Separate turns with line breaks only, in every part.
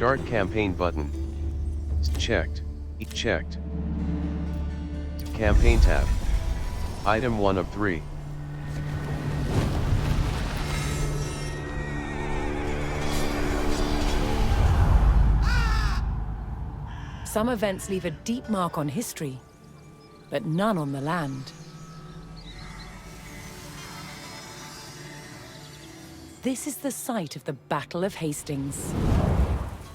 Start campaign button. Checked. Checked. Campaign tab. Item 1 of 3.
Some events leave a deep mark on history, but none on the land. This is the site of the Battle of Hastings.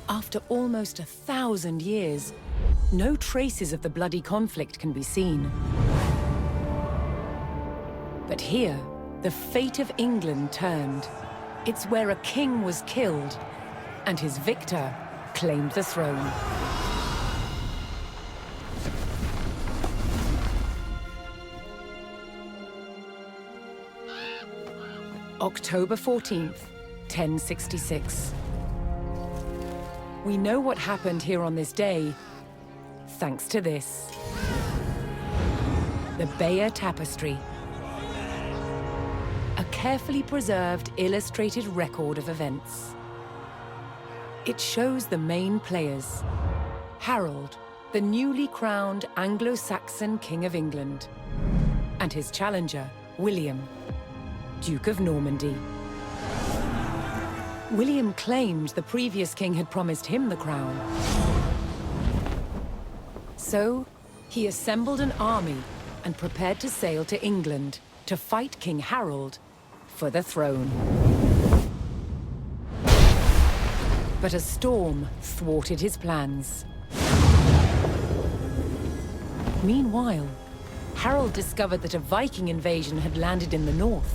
After almost 1,000 years, no traces of the bloody conflict can be seen. But here, the fate of England turned. It's where a king was killed, and his victor claimed the throne. October 14th, 1066. We know what happened here on this day, thanks to this. The Bayeux Tapestry. A carefully preserved, illustrated record of events. It shows the main players. Harold, the newly crowned Anglo-Saxon King of England, and his challenger, William, Duke of Normandy. William claimed the previous king had promised him the crown. So, he assembled an army and prepared to sail to England to fight King Harold for the throne. But a storm thwarted his plans. Meanwhile, Harold discovered that a Viking invasion had landed in the north.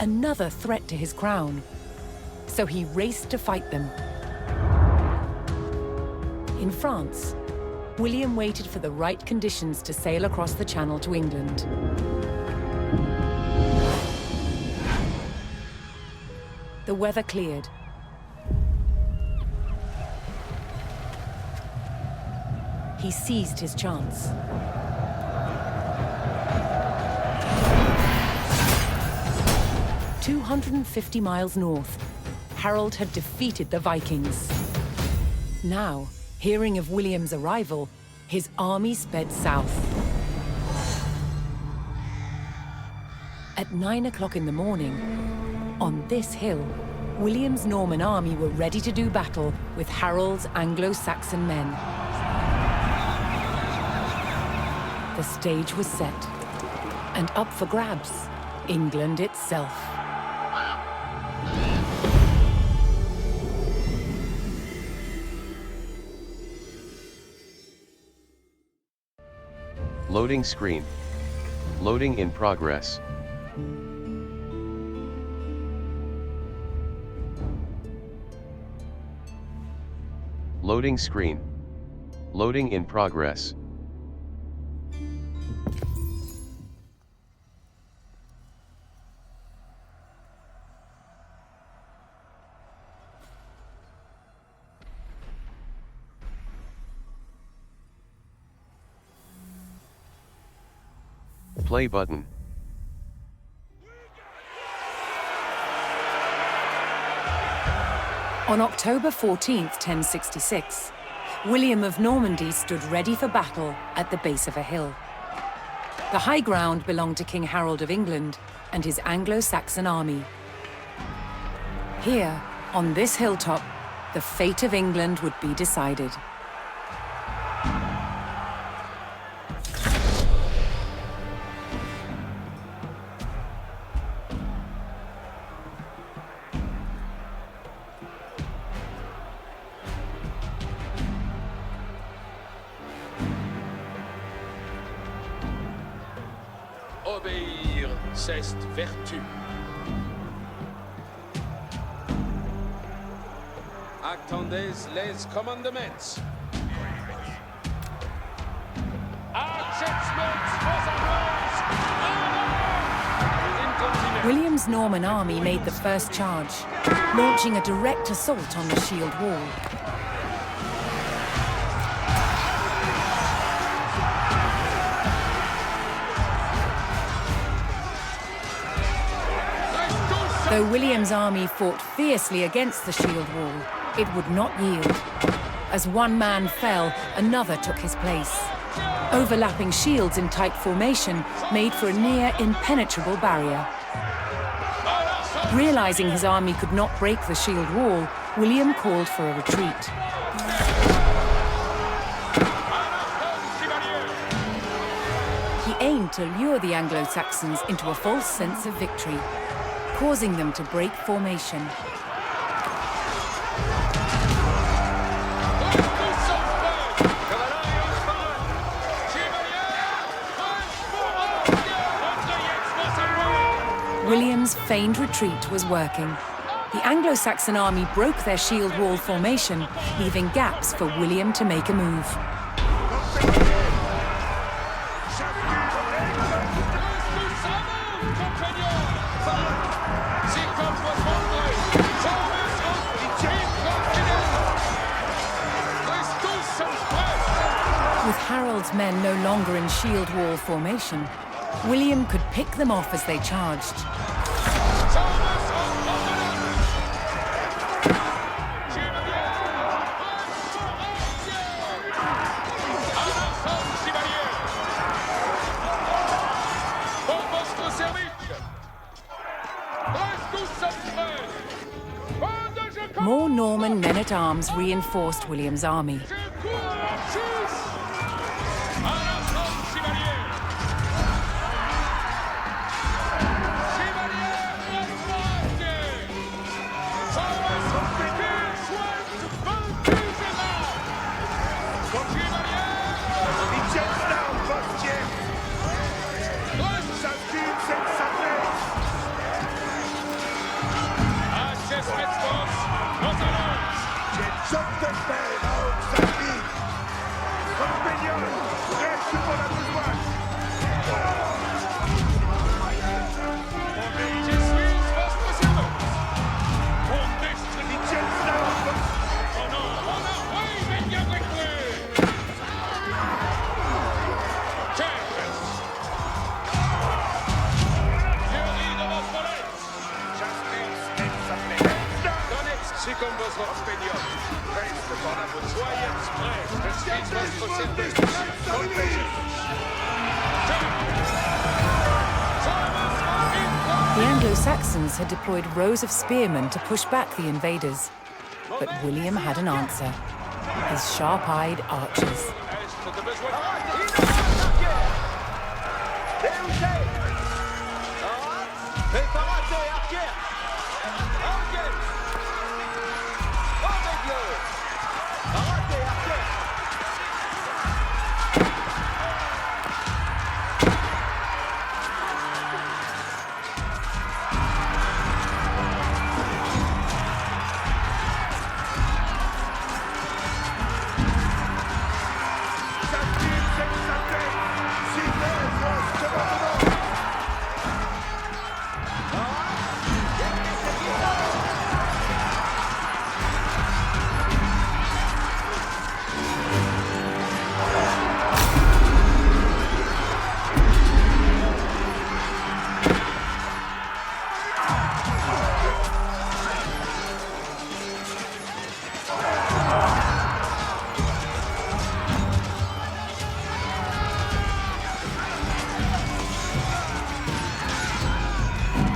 Another threat to his crown. So he raced to fight them. In France, William waited for the right conditions to sail across the Channel to England. The weather cleared. He seized his chance. "250 miles north, Harold had defeated the Vikings. Now, hearing of William's arrival, his army sped south. At 9 o'clock in the morning, on this hill, William's Norman army were ready to do battle with Harold's Anglo-Saxon men. The stage was set, and up for grabs, England itself.
Loading screen. Loading in progress. Loading screen. Loading in progress. Play button.
On October 14th, 1066, William of Normandy stood ready for battle at the base of a hill. The high ground belonged to King Harold of England and his Anglo-Saxon army. Here, on this hilltop, the fate of England would be decided.
Obéir, c'est vertu. Attendez les commandements.
William's Norman army made the first charge, launching a direct assault on the shield wall. Though William's army fought fiercely against the shield wall, It would not yield. As one man fell, another took his place. Overlapping shields in tight formation made for a near impenetrable barrier. Realizing his army could not break the shield wall, William called for a retreat. He aimed to lure the Anglo-Saxons into a false sense of victory, causing them to break formation. William's feigned retreat was working. The Anglo-Saxon army broke their shield wall formation, leaving gaps for William to make a move. With Harold's men no longer in shield wall formation, William could pick them off as they charged. More Norman men-at-arms reinforced William's army. The Anglo-Saxons had deployed rows of spearmen to push back the invaders, but William had an answer: his sharp-eyed archers.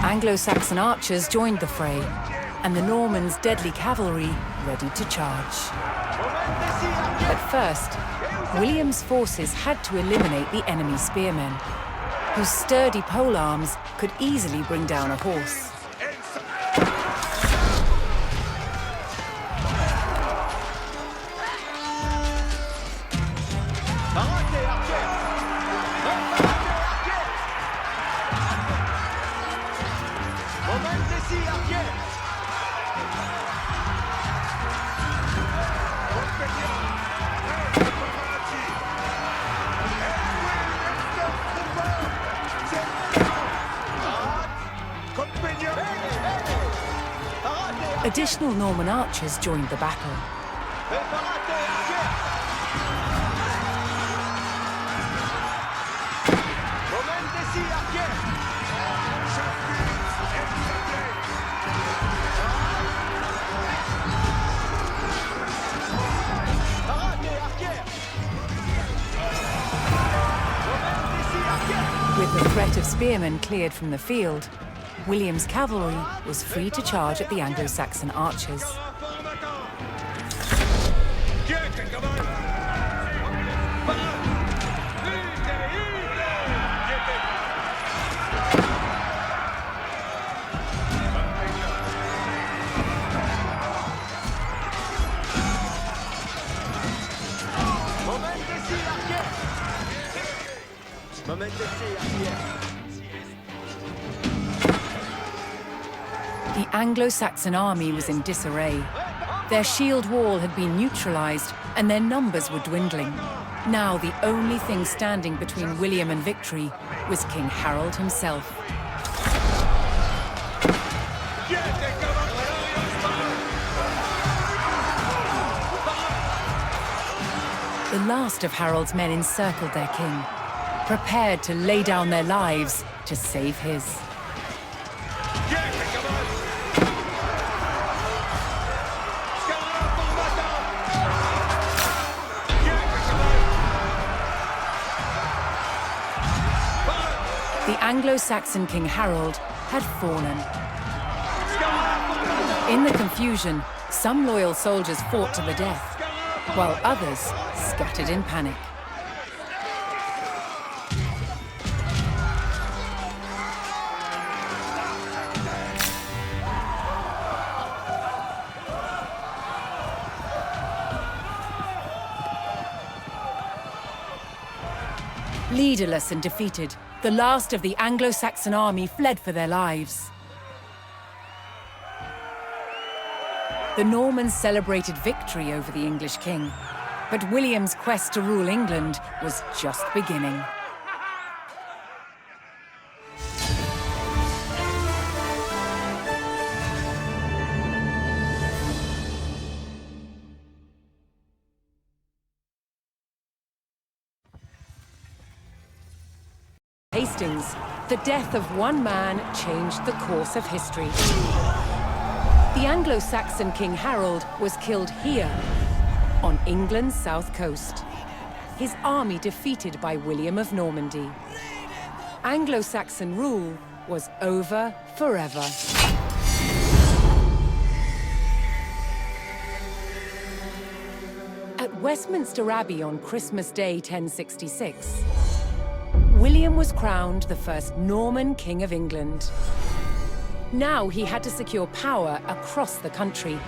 Anglo-Saxon archers joined the fray, and the Normans' deadly cavalry ready to charge. But first, William's forces had to eliminate the enemy spearmen, whose sturdy polearms could easily bring down a horse. Additional Norman archers joined the battle. the threat of spearmen cleared from the field, William's cavalry was free to charge at the Anglo-Saxon archers. The Anglo-Saxon army was in disarray. Their shield wall had been neutralized, and their numbers were dwindling. Now the only thing standing between William and victory was King Harold himself. The last of Harold's men encircled their king, prepared to lay down their lives to save his. The Anglo-Saxon King Harold had fallen. In the confusion, some loyal soldiers fought to the death, while others scattered in panic. Leaderless and defeated, the last of the Anglo-Saxon army fled for their lives. The Normans celebrated victory over the English king, but William's quest to rule England was just beginning. Hastings, the death of one man changed the course of history. The Anglo-Saxon King Harold was killed here, on England's south coast. His army defeated by William of Normandy. Anglo-Saxon rule was over forever. At Westminster Abbey on Christmas Day 1066, William was crowned the first Norman King of England. Now he had to secure power across the country.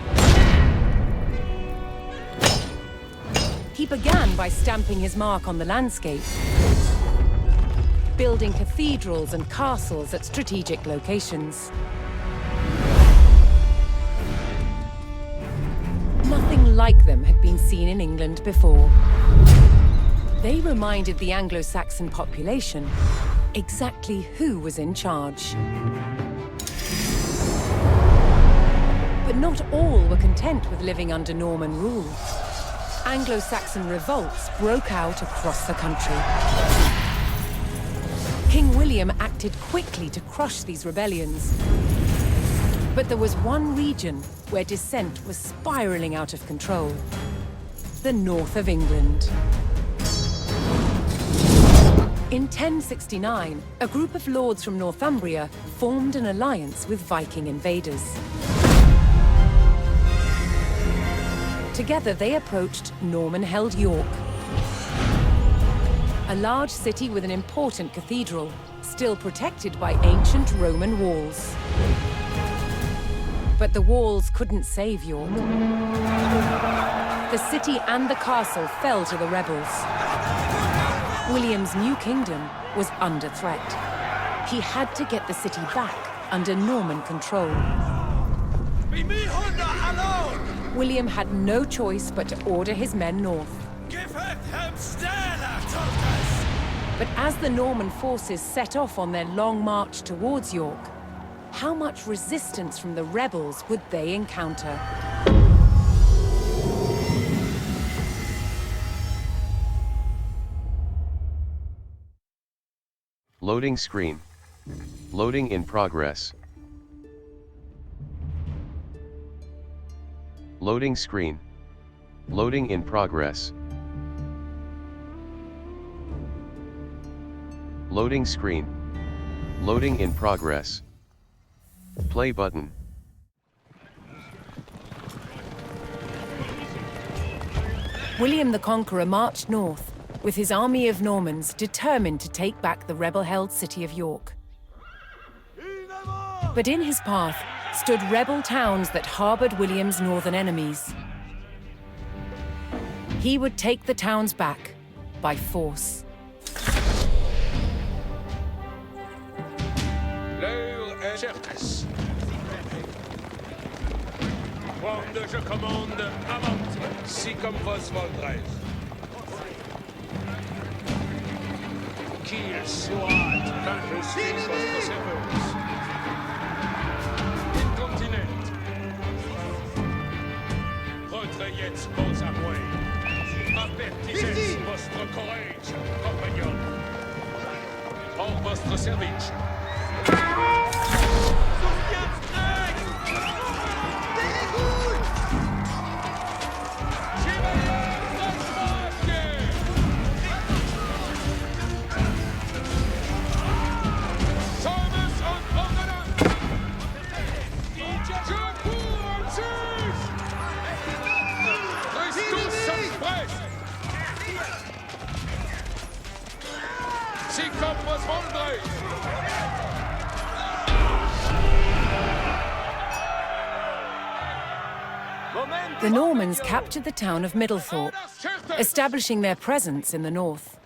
He began by stamping his mark on the landscape, building cathedrals and castles at strategic locations. Nothing like them had been seen in England before. They reminded the Anglo-Saxon population exactly who was in charge. But not all were content with living under Norman rule. Anglo-Saxon revolts broke out across the country. King William acted quickly to crush these rebellions. But there was one region where dissent was spiraling out of control: the north of England. In 1069, a group of lords from Northumbria formed an alliance with Viking invaders. Together they approached Norman-held York, a large city with an important cathedral, still protected by ancient Roman walls. But the walls couldn't save York. The city and the castle fell to the rebels. William's new kingdom was under threat. He had to get the city back under Norman control. William had no choice but to order his men north. But as the Norman forces set off on their long march towards York, how much resistance from the rebels would they encounter?
Loading screen. Loading in progress. Loading screen. Loading in progress. Loading screen. Loading in progress. Play button.
William the Conqueror marched north, with his army of Normans determined to take back the rebel-held city of York. But in his path stood rebel towns that harbored William's northern enemies. He would take the towns back by force.
L'heure est chère. Quando je commande, avante, si comme vos voldrez. Qu'il soit, quand je suis votre serveuse. Incontinent. Retrayez vos armées. Avertissez votre courage, compagnon. Pour votre service.
The Normans captured the town of Middlethorpe, establishing their presence in the north.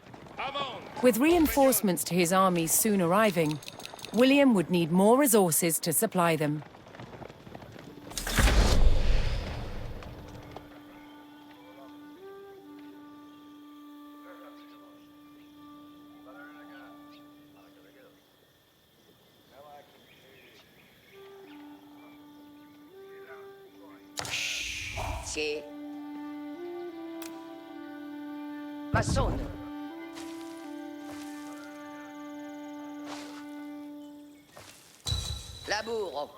With reinforcements to his armies soon arriving, William would need more resources to supply them.
Sì. Massone. Laburo.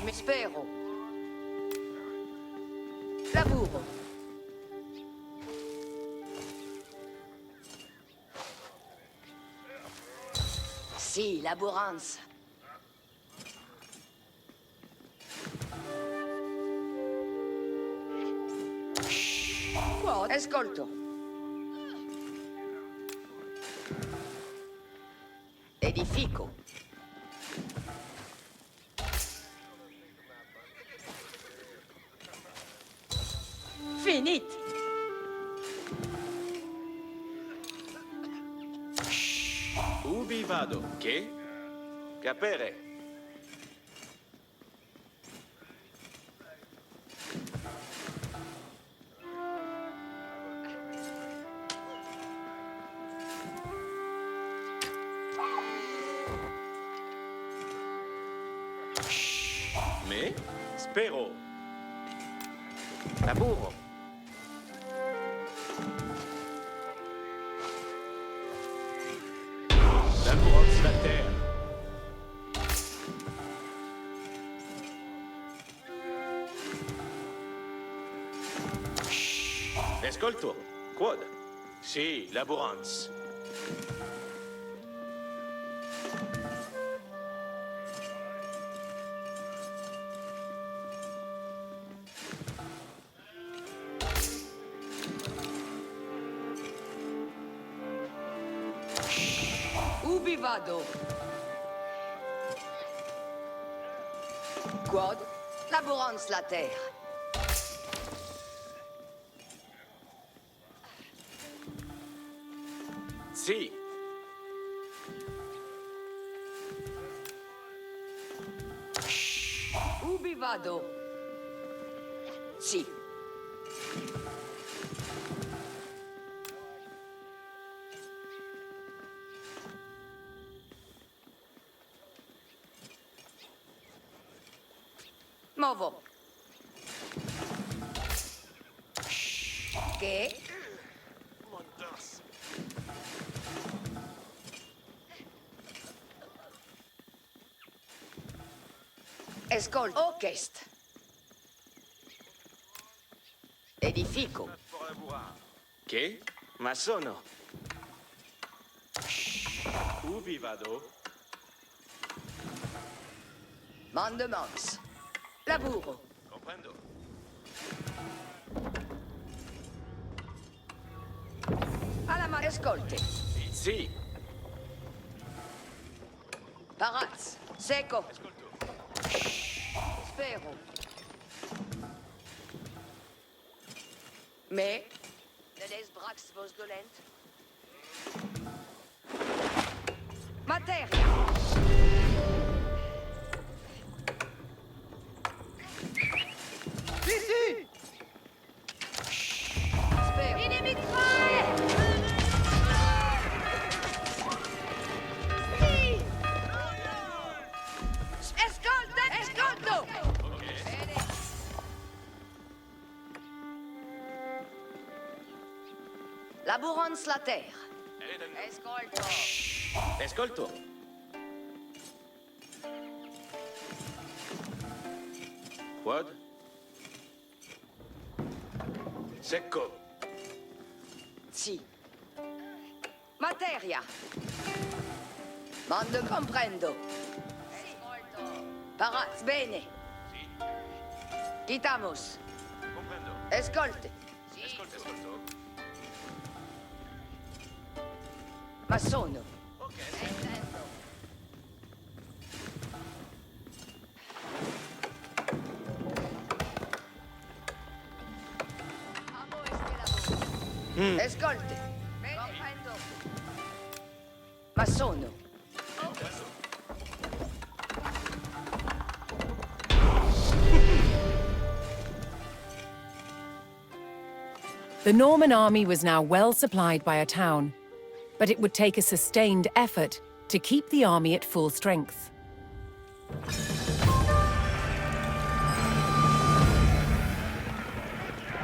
Mi spero. Laburo. Sì, laboranza. Ascolto. Edifico. Finiti.
Ubi vado?
Che?
Capere. Me? Spero. Laburo. Laboranza la terre. Ascolto. Quod? Sì, laboranza.
Ubi vado? Quod? Laborans la terre.
Sì.
Ubi vado? Sì. Movo. Che? Escolto. Orchest. Edifico.
Che? Ma sono. Ubi vado?
Mandements. Laburo.
Comprendo.
Alla mano. Ascolte.
Sì.
Paraz. Seco.
Ascolto.
Spero. Me. Neles brax vos dolent. Materia.
Ici!
Spero. Inimitrale!
Sì!
Escolta! Escolto! Bene. Laborans la terre. Escolto.
Ascolto. Quod? Secco.
Sì. Materia. Mando comprendo. Escolto. Paraz, bene. Quitamos.
Comprendo.
Escolte.
Ascolto. Ascolto.
Ma sono.
Ok.
Intendo. Amo este lavoro. Escolte. Comprendo. Ma sono.
The Norman army was now well supplied by a town, but it would take a sustained effort to keep the army at full strength.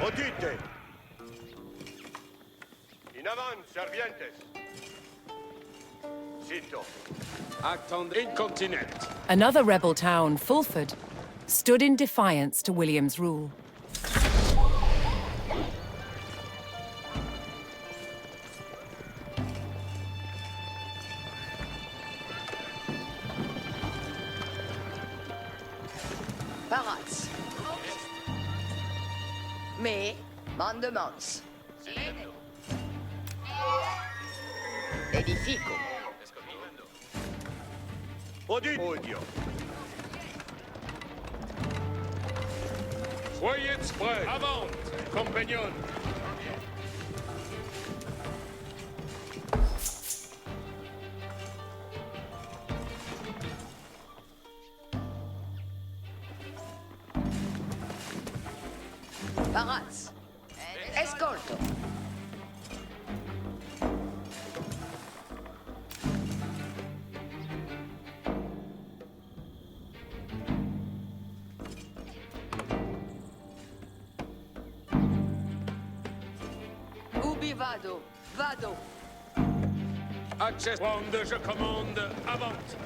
Odite! In avant, servientes! Sito!
Attend incontinent.
Another rebel town, Fulford, stood in defiance to William's rule.
Paraz. Me. Mandements. Edifico.
Odite! Odio!
Soyez prêts. Avant, compagnons.
Paraz. Escolto. Ubi vado? Vado.
Access. Quando je commande, avant.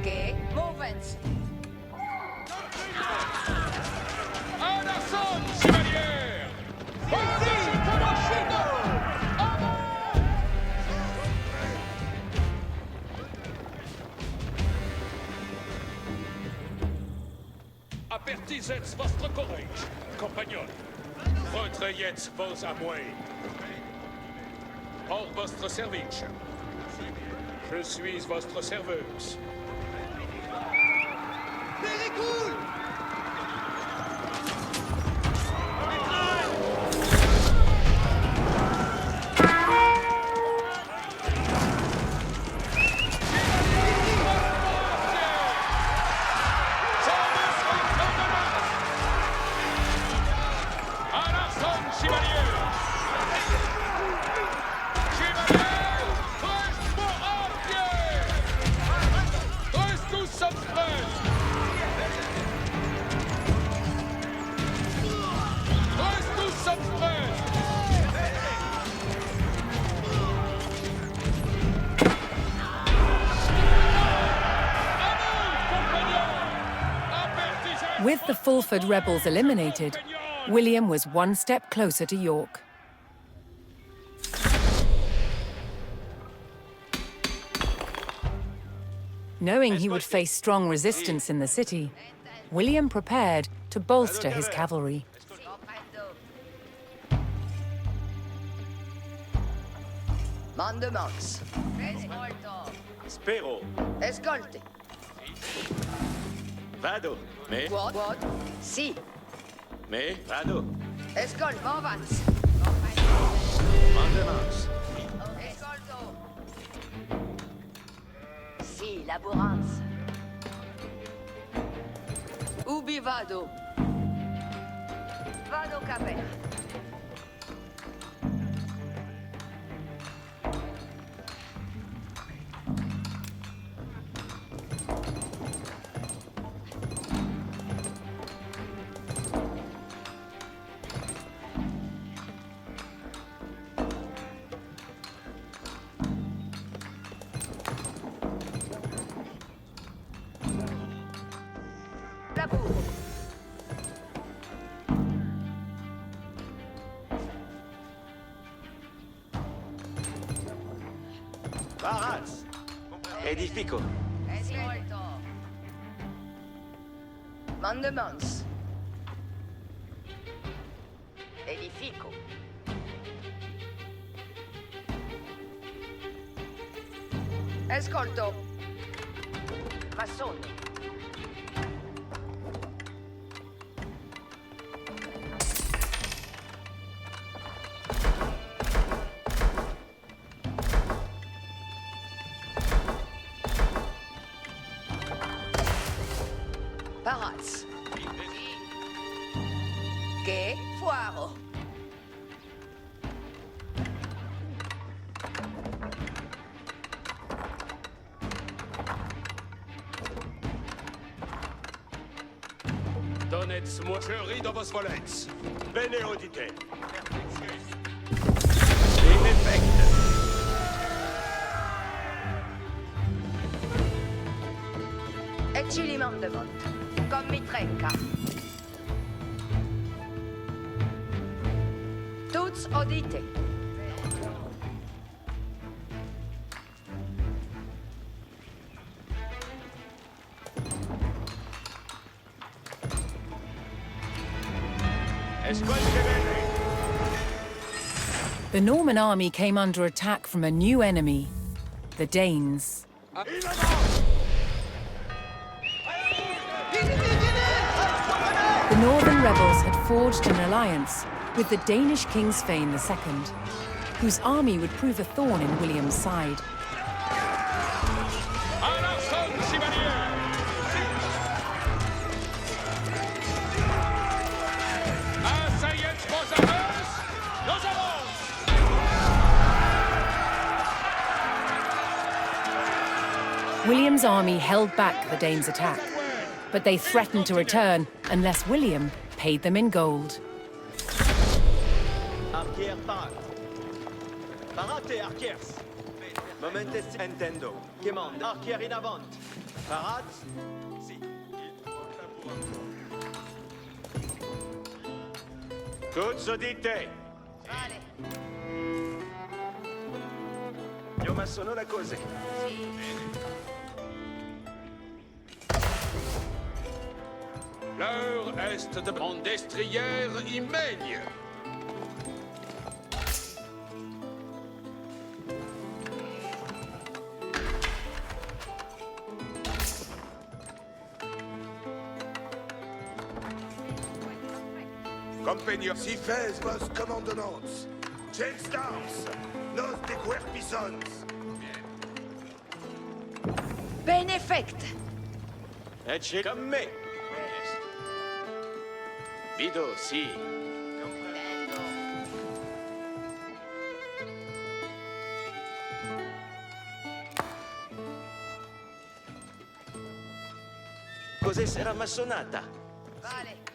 Che? Movens.
En arçon, chevalier! Apertisez votre courage, compagnons. Retrayez vos amours. Hors votre service. Je suis votre serveuse.
Péricule!
En arçon, chevalier! Chevalier! Reste pour un pied! Reste tous
the Fulford rebels eliminated, William was one step closer to York. Knowing he would face strong resistance in the city, William prepared to bolster his cavalry.
Mandements. Escolto.
Spero.
Escolte.
Vado. Me.
Quod. Si.
Me. Vado.
Escolte. Movans.
Mandements.
Escolto. Si, laborans. Ubi vado. Vado caper.
Barats. Edifico.
Escolto. Mandements. Edifico. Escolto. Massoni. Parats. Che fuaro.
Donnez moi je dans vos volets.
Bene audite.
In effect.
Ecci li mandemont. Comme mi trenca. Tuts audite.
Escolte bene.
The Norman army came under attack from a new enemy, the Danes. The Northern rebels had forged an alliance with the Danish king Svein II, whose army would prove a thorn in William's side.
À l'arçon, chevalier! Asseyez vos armes! Nous avons!
William's army held back the Danes' attack, but they threatened to return unless William paid them in gold.
Arquier parat. Parate arquiers. Momentes intendo. Quemande. Arquier in avant. Parat. Si.
Tuts audite.
Vale.
Io ma sono la cose.
L'heure est de mon destrière immègne.
Compagnon.
Si fes vos commandements. Genstars. Nos de guerpisons.
Benefect.
Ecce comme me. Vido, si. Cos'è sarà massonata?
Vale.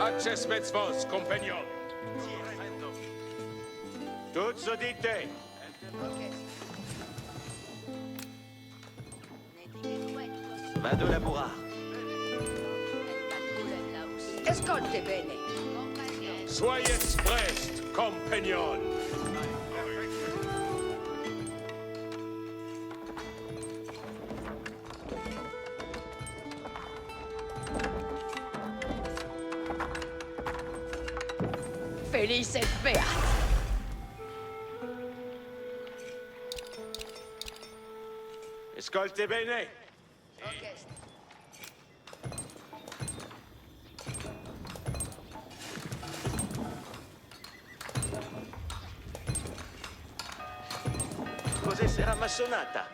Accesmets vos, compagnon.
Tuts audite. Vado laborar.
Escolte bene.
Soyez prest, compagnon.
Felice et beat.
Escolte bene. Cos'è sarà massonata?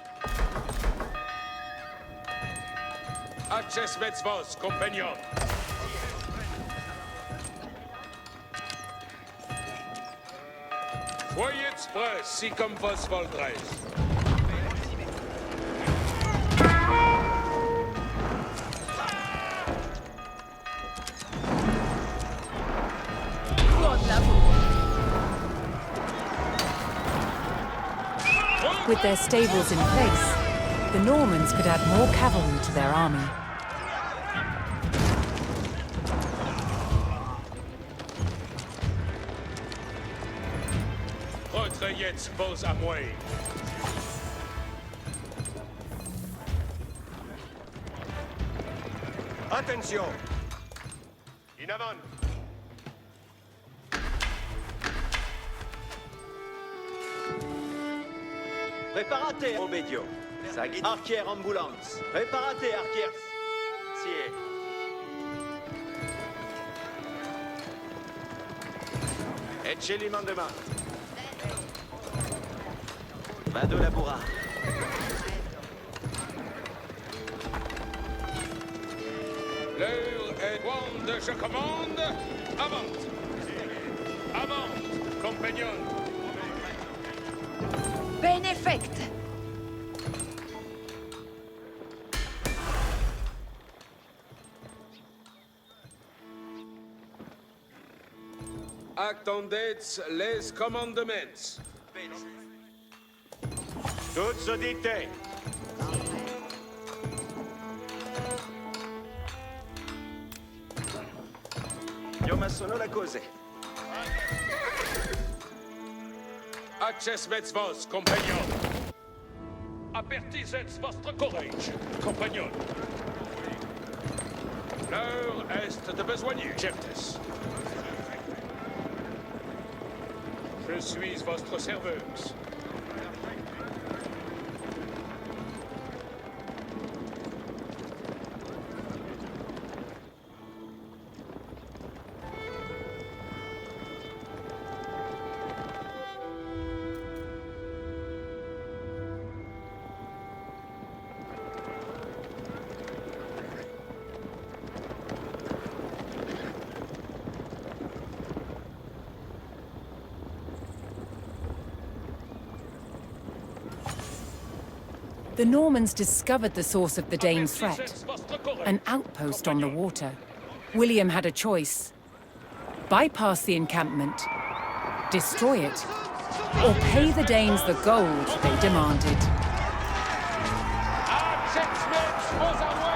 Accesmets vos, compagnon. Soyez prêts, si comme vos voldres.
With their stables in place, the Normans could add more cavalry to their army.
Retrayez vos amouets.
Attention! In avant!
Preparate, obedio.
Saghi.
Archer ambulance. Preparate, archers.
Sì. Eccelimandement. Vado laborar.
L'heure est grande, je commande. Avant. Avant, compagnon.
Benefect.
Attendez les commandements.
Tuts audite. Io ma sono la cose.
Accesmets vos, compagnon. Apertisez votre courage, compagnon. L'heure est de besoigner, certes. Je suis votre serveuse.
The Normans discovered the source of the Danes' threat, an outpost on the water. William had a choice: bypass the encampment, destroy it, or pay the Danes the gold they demanded.
Accesmets vos amouets.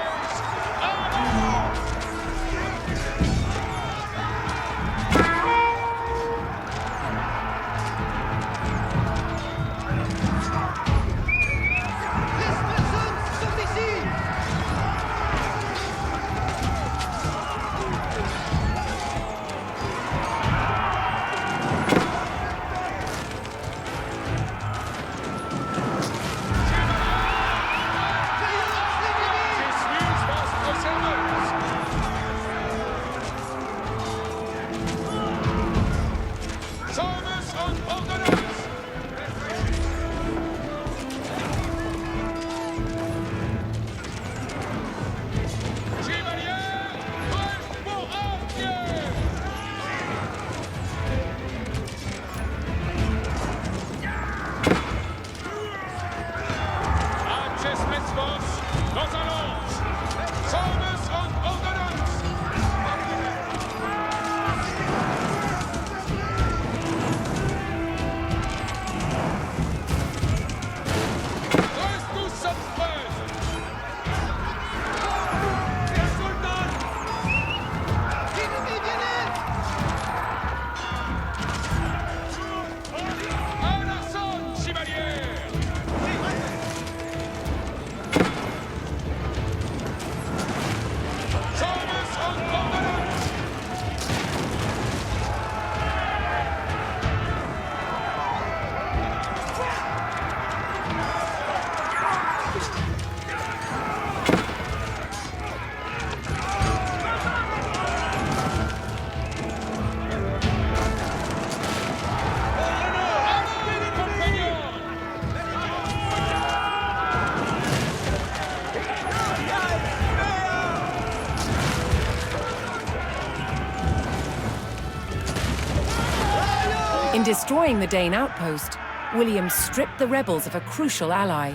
In destroying the Dane outpost, William stripped the rebels of a crucial ally.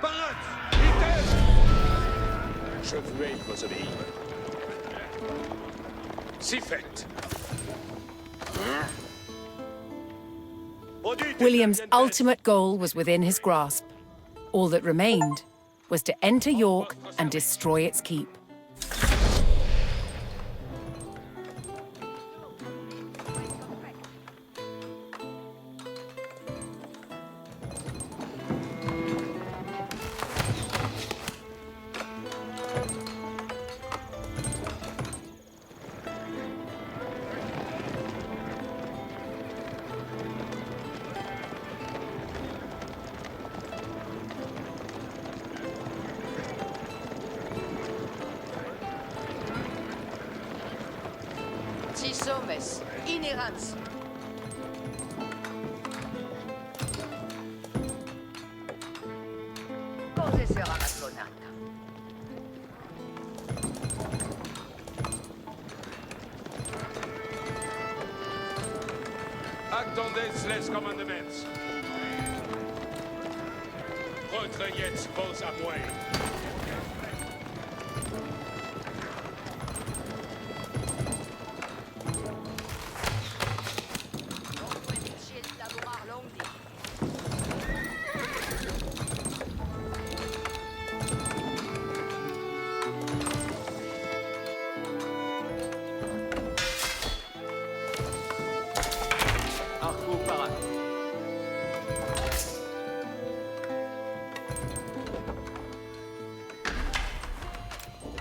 Parade! Vitesse! Je vais vous obéir. Si fait.
William's ultimate goal was within his grasp. All that remained was to enter York and destroy its keep.
Sommes inerans. Cose sera la sonata.
Attendez les commandements. Recueillez vos appuis.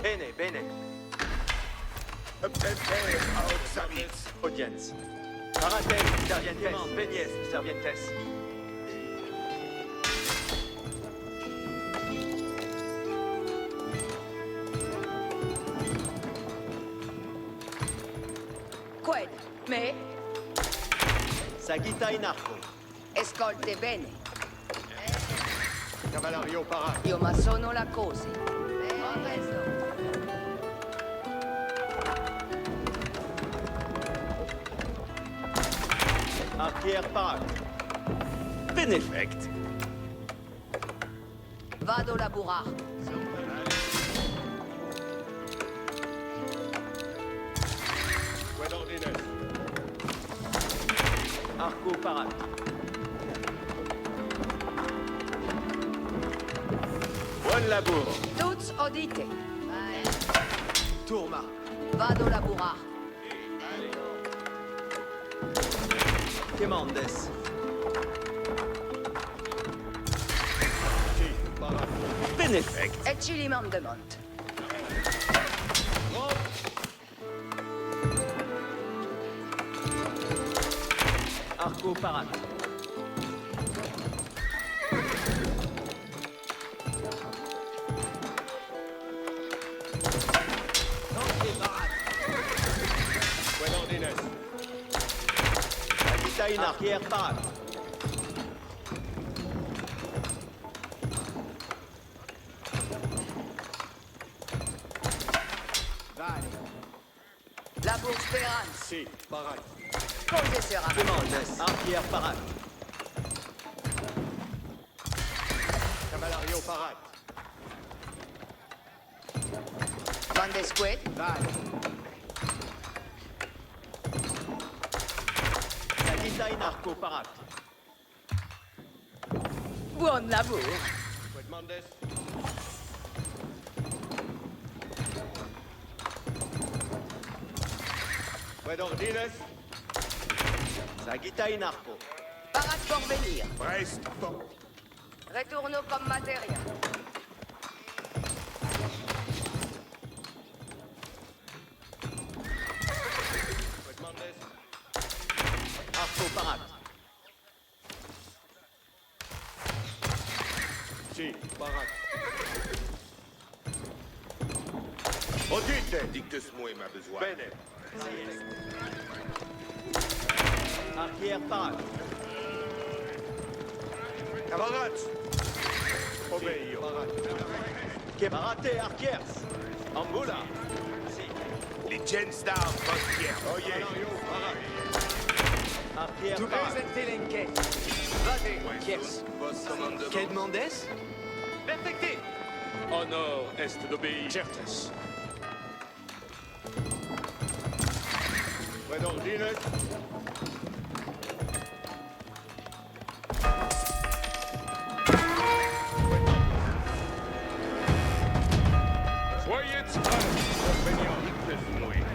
Bene, bene. Audience. Paratel, servientes. Benies, servientes.
Qued, me,
Sagita in arco.
escolte bene.
Cavallerio para.
Io ma sono la cose. Arresto.
Arquier parat. Benefect.
Vado laburar.
Arco parat. Buon labour.
Tuts odite.
Tourma.
Vado laburar.
Quemandes. Benefect.
Et ci mandement.
Arco parat. Sagita in arquier parat.
Labour speranza.
Si, para.
Cose sera.
Quemandes. Arquier parat.
Cavallerio para.
Vandesquet.
Sagita in arco parat.
Buon labour.
Mandes. Ordines.
Sagita in arco.
Parat pour venir.
Brest.
Retourno comme matériel.
Mandes.
Arco parat.
Si, para. Odite. Dicte-moi ma besoin.
Bene. Arquier parat.
Camarades. Obéir.
Quemarate arquiers. Ambula.
Les gens down, postière. Oh yeah.
Arrière
Du
parade.
Elenke. Vade, Kiers. Que demandes? Perfecté.
Honor est d'obéir. Certes.
Redondines.
Soyez prêts, compagnons.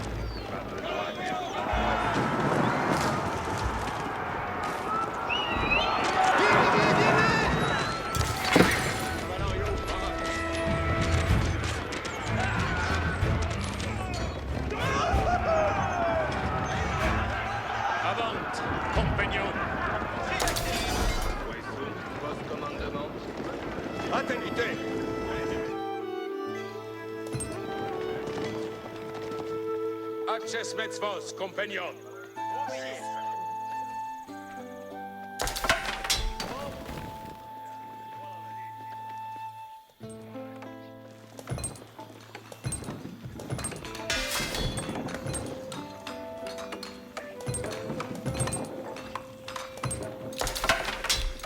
Avant, compagnons.
Votre commandement.
Attendez.
Acces vos, compagnons.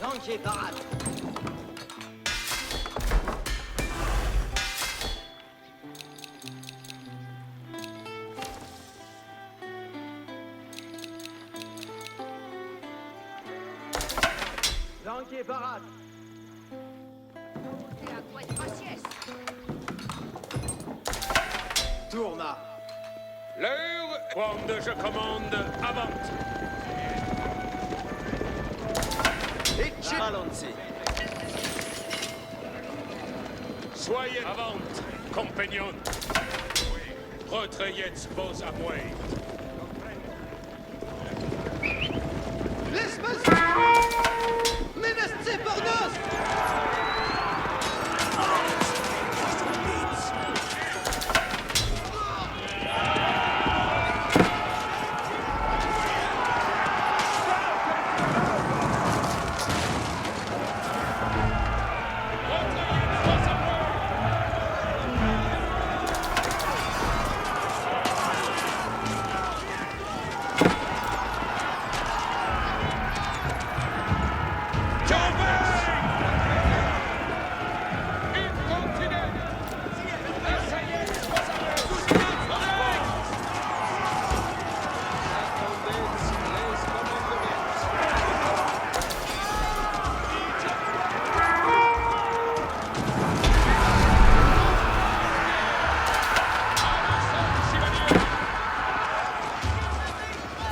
Lancier parade. Lancier parade.
Et à quoi de faciès?
Tourna.
L'heure, quand je commande, avant.
Balanci.
Soyez avant, compagnons. Retrayez vos appuis.
Menacez por nos!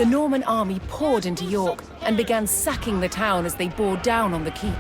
The Norman army poured into York and began sacking the town as they bore down on the keep.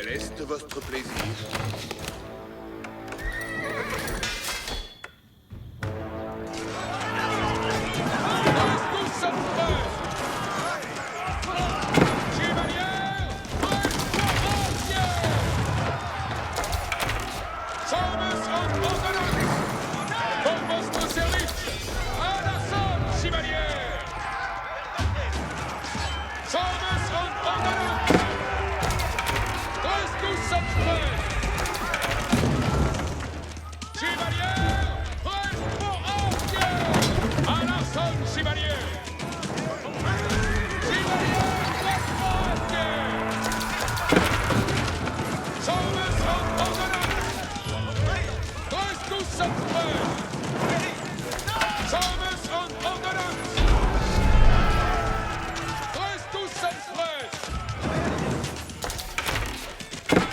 Quel est votre plaisir?
Chevalier! Chevalier de forte! Sommes en ordonnance! Tous sommes prêts! Sommes en ordonnance! Tous sommes prêts!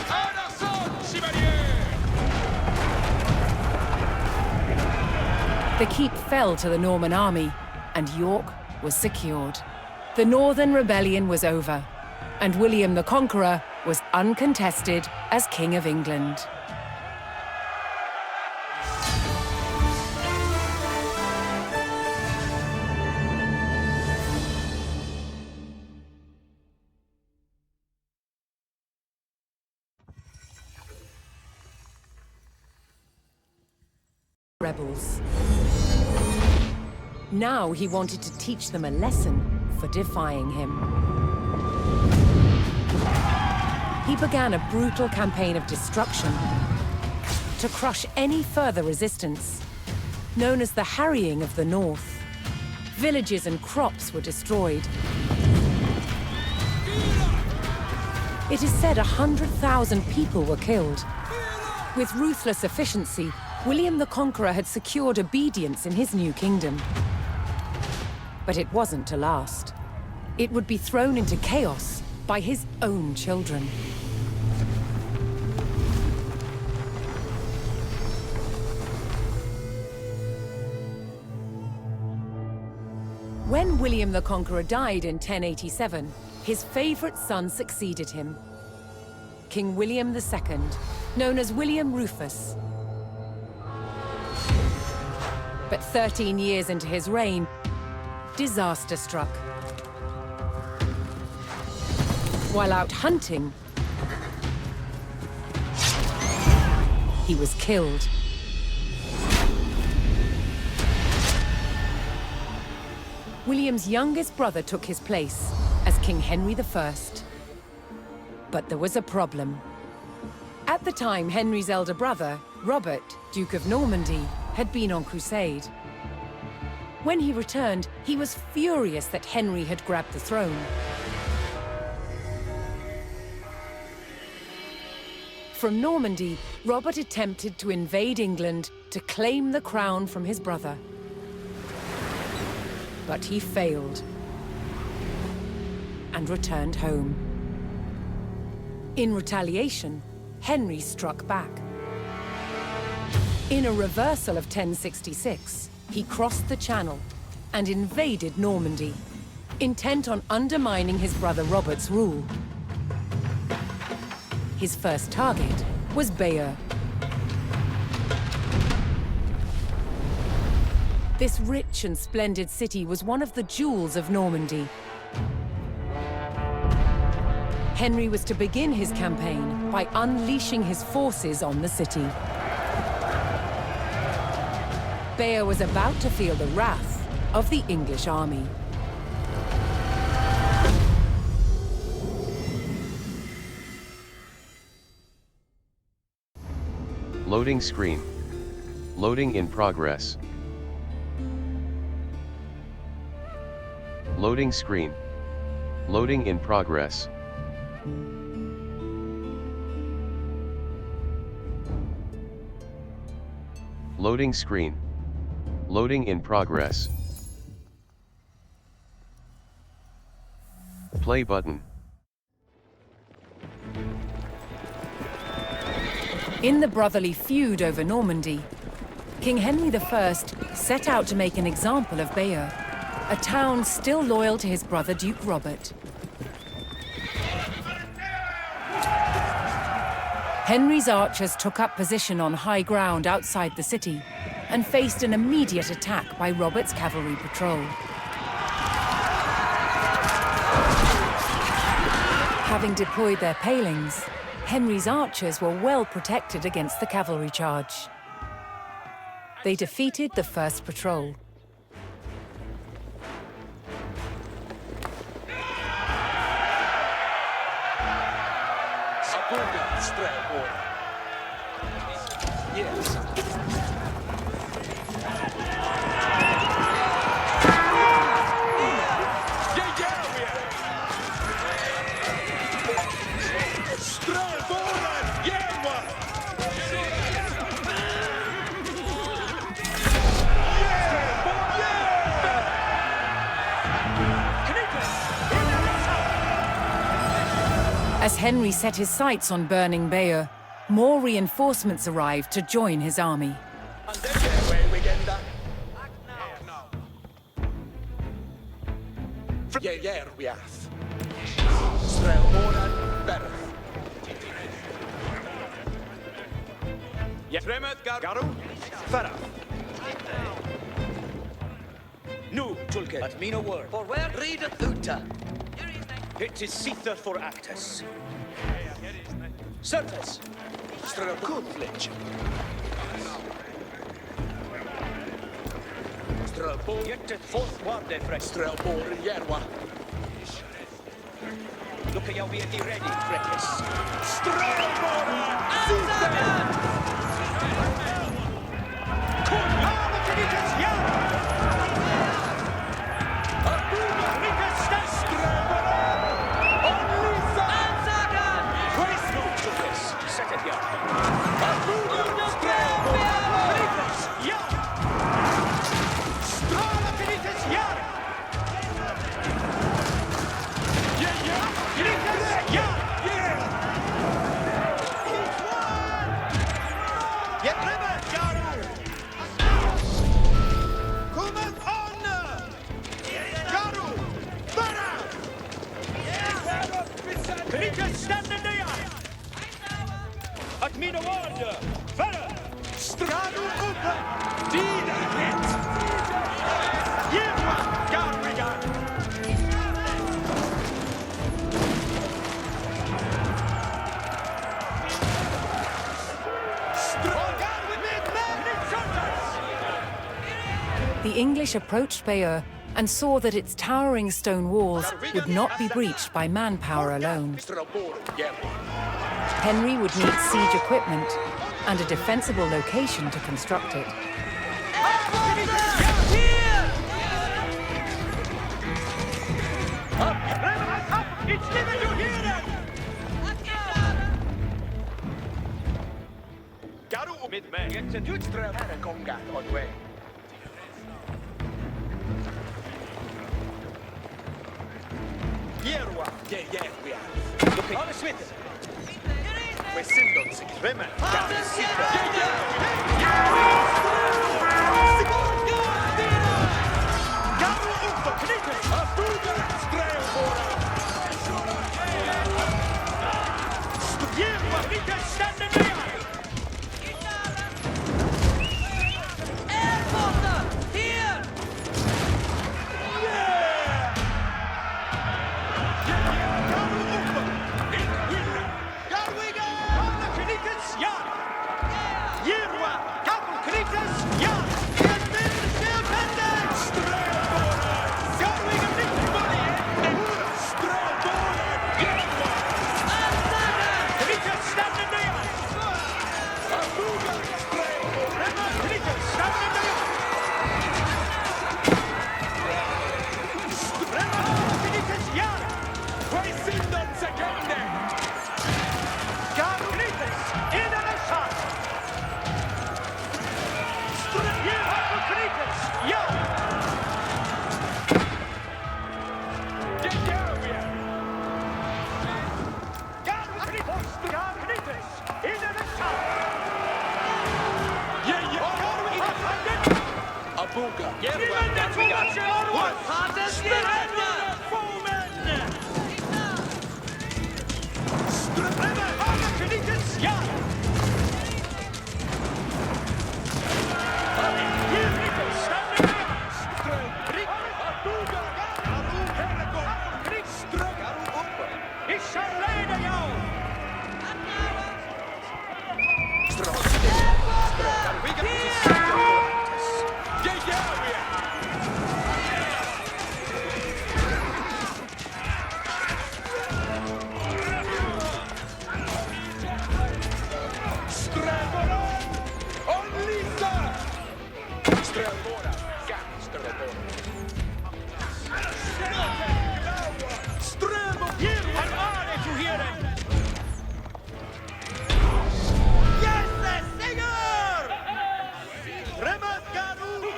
À l'assaut, chevalier!
The keep fell to the Norman army, and York was secured. The Northern Rebellion was over, and William the Conqueror was uncontested as King of England. Rebels. Now he wanted to teach them a lesson for defying him. He began a brutal campaign of destruction to crush any further resistance, known as the Harrying of the North. Villages and crops were destroyed. It is said 100,000 people were killed. With ruthless efficiency, William the Conqueror had secured obedience in his new kingdom. But it wasn't to last. It would be thrown into chaos by his own children. When William the Conqueror died in 1087, his favorite son succeeded him, King William II, known as William Rufus. But 13 years into his reign, disaster struck. While out hunting, he was killed. William's youngest brother took his place as King Henry I. But there was a problem. At the time, Henry's elder brother, Robert, Duke of Normandy, had been on crusade. When he returned, he was furious that Henry had grabbed the throne. From Normandy, Robert attempted to invade England to claim the crown from his brother. But he failed and returned home. In retaliation, Henry struck back. In a reversal of 1066, he crossed the Channel and invaded Normandy, intent on undermining his brother Robert's rule. His first target was Bayeux. This rich and splendid city was one of the jewels of Normandy. Henry was to begin his campaign by unleashing his forces on the city. Bayeux was about to feel the wrath of the English army.
Loading screen. Loading in progress. Loading screen. Loading in progress. Loading screen. Loading in progress. Play button.
In the brotherly feud over Normandy, King Henry I set out to make an example of Bayeux, a town still loyal to his brother Duke Robert. Henry's archers took up position on high ground outside the city and faced an immediate attack by Robert's cavalry patrol. Having deployed their palings, Henry's archers were well protected against the cavalry charge. They defeated the first patrol. As Henry set his sights on burning Bayeux, more reinforcements arrived to join his army.
Nu, Tulke. At me no word.
For where readeth Uta?
It is Seether for Actus. Certes. Strelkuflich. Strelbo. Jettet forth warde fresh. Strelbor Yerwa. Look at you be ready, Freckles. Strelbor!
The English approached Bayeux and saw that its towering stone walls would not be breached by manpower alone. Henry would need siege equipment and a defensible location to construct it.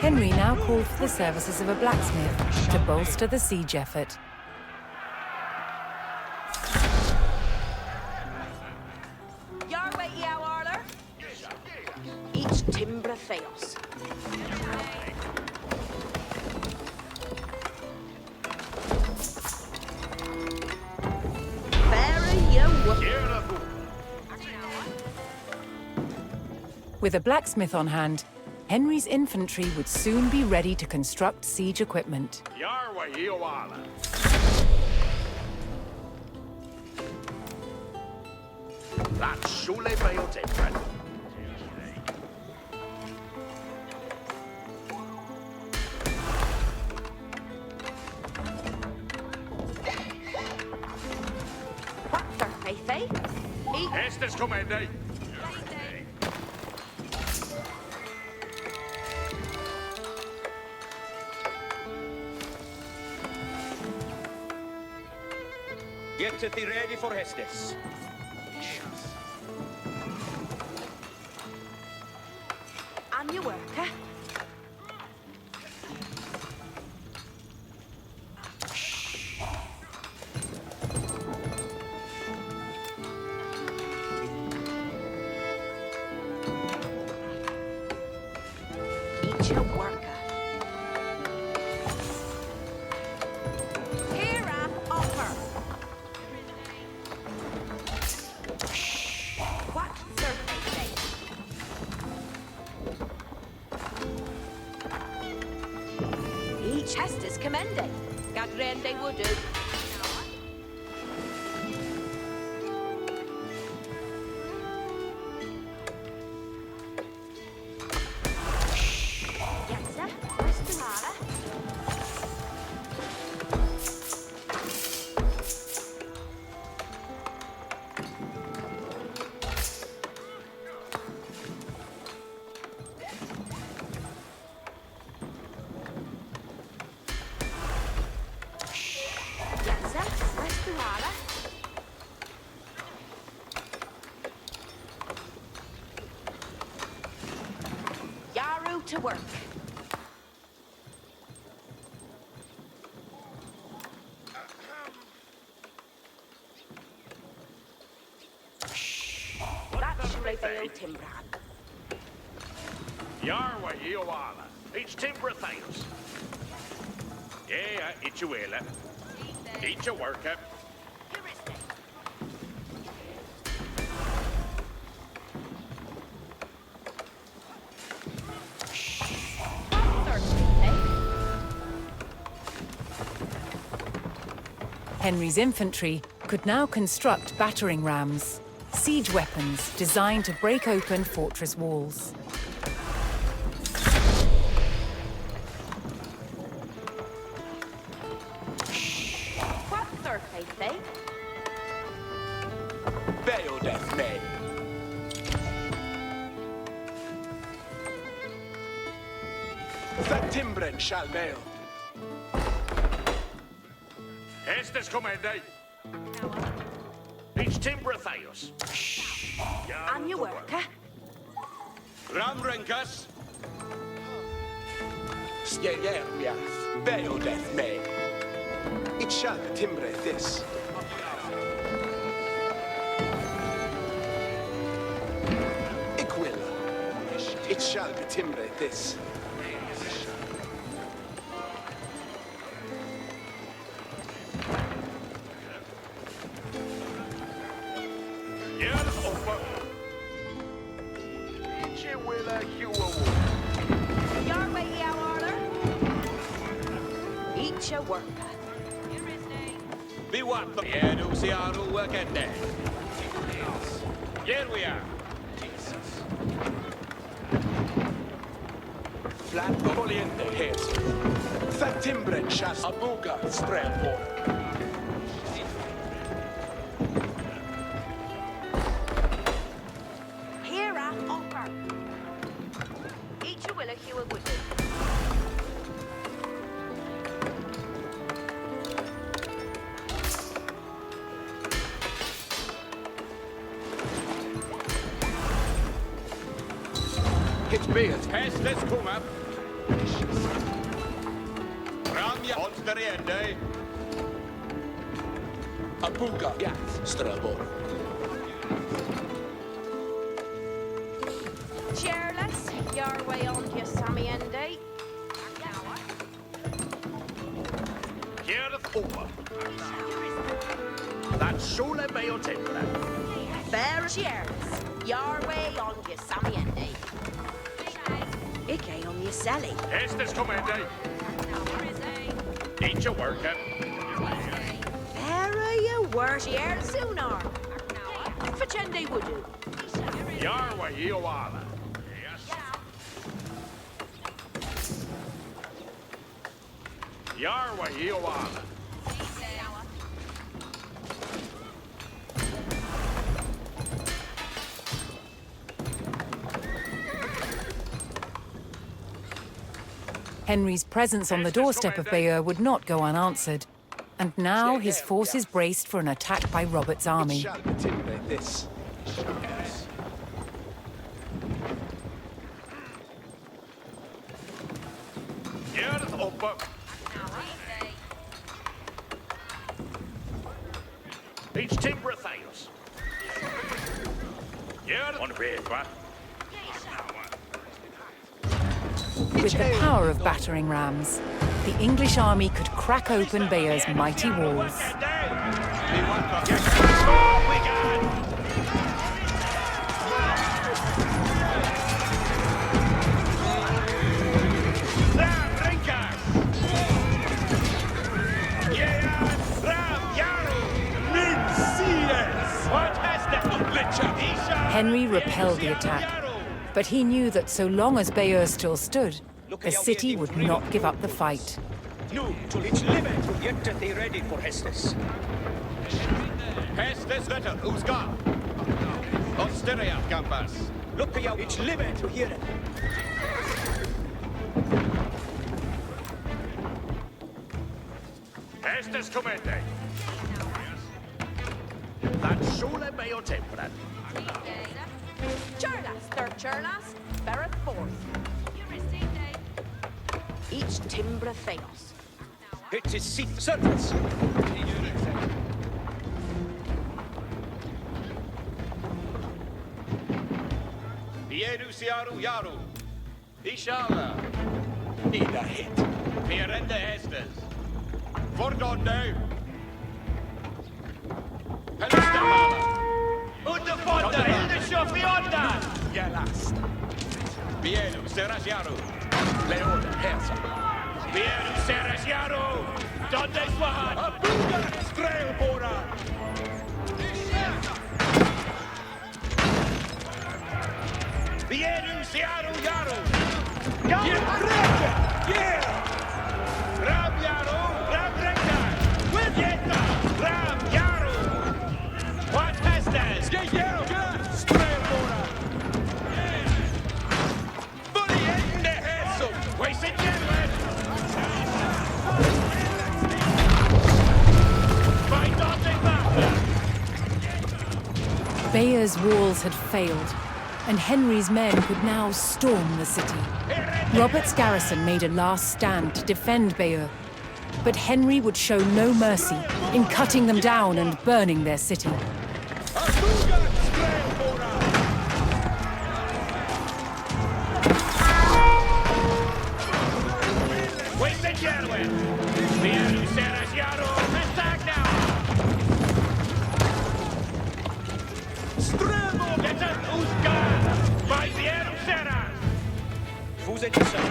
Henry now called for the services of a blacksmith to bolster the siege effort.
Each timbre theos. Very you.
With a blacksmith on hand, Henry's infantry would soon be ready to construct siege equipment.
Yarwa Iowala. That's surely built in, friend.
What's their faith, eh?
Estes comende.
Get thee ready for Hastings.
On your work, eh? Eat your worker. Here I offer. What survey say? Each chest is commended. God rende would do. Yes, sir. Restaurara. Yes, sir. Restaurara. Yaru to work. That's Rebel Timbran.
Yarwa Iowala. Each timbre theos. Yeah, it's your will. Eat your worker.
Henry's infantry could now construct battering rams, siege weapons designed to break open fortress walls.
What's their faith, eh?
Bail death men. That Timbren shall bail.
Estes comende. Each timbre theos.
On your work, eh?
Ramrenkas. Stjermiath. Bail death men. It shall be timbre this. Iquilla. It shall be timbre this.
Yes, over. Eat your will, you
Your way, yeah, order. Eat your work.
Be what the Edu Siaru work at there.
Here we are.
Flat Voliente heirs. That Timbren shall Abuga Strelborn.
Here I offer. Eat your will, you would do.
It be as Hestes come up. Ramja on the end, Abuga Gath Strelborn.
Chairless. Your way on to Sammy Ende.
Here over. That surely may your temper.
Bear cheers. Your way on to Sammy Ende. Ike on your Sally.
Estes commande. Eat your worker.
Bear you work here sooner. Fachende would do.
Your way, you all. Your way, you all.
Henry's presence on the doorstep of Bayeux would not go unanswered, and now his forces braced for an attack by Robert's army.
Shall intimidate this.
Here's over. Each timber things. Here's on way, what?
With the power of battering rams, the English army could crack open Bayeux's mighty walls. Henry repelled the attack, but he knew that so long as Bayeux still stood, the city would not give up the fight.
Nu, to each limit to get thee ready for Hestes. Hestes letter, who's gone? Osteria, campus. Look at each limit to hear it. Hestes commande. That surely may your temperate.
Churlas, third Churlas, Barrett fourth. Each timbre theos.
It is seat surface. Bieru siaru yaru. Inshallah. Need a hit. Pierende Hestes. Fordonde. Pelestamala. Underfonda. Hildeshoffionda. Gelast. Bieru serasiaru. Leoda Hersa. Bieru serasiaru. Donde swahan. Abuga strelbora. Bieru siaru yaru. Yeah! Ram yaru. Ram rekta. With yeta. Ram yaru. What has that? Yeah. Strelbora. Bully in the head. Waste it, gentlemen. Fight on the back.
Bayeux's walls had failed, and Henry's men could now storm the city. Robert's garrison made a last stand to defend Bayeux, but Henry would show no mercy in cutting them down and burning their city.
Waste it, gentlemen. Bieru serasiaru. Attack now. Stremo. Let us usga. By Bieru seras. Vous êtes ça.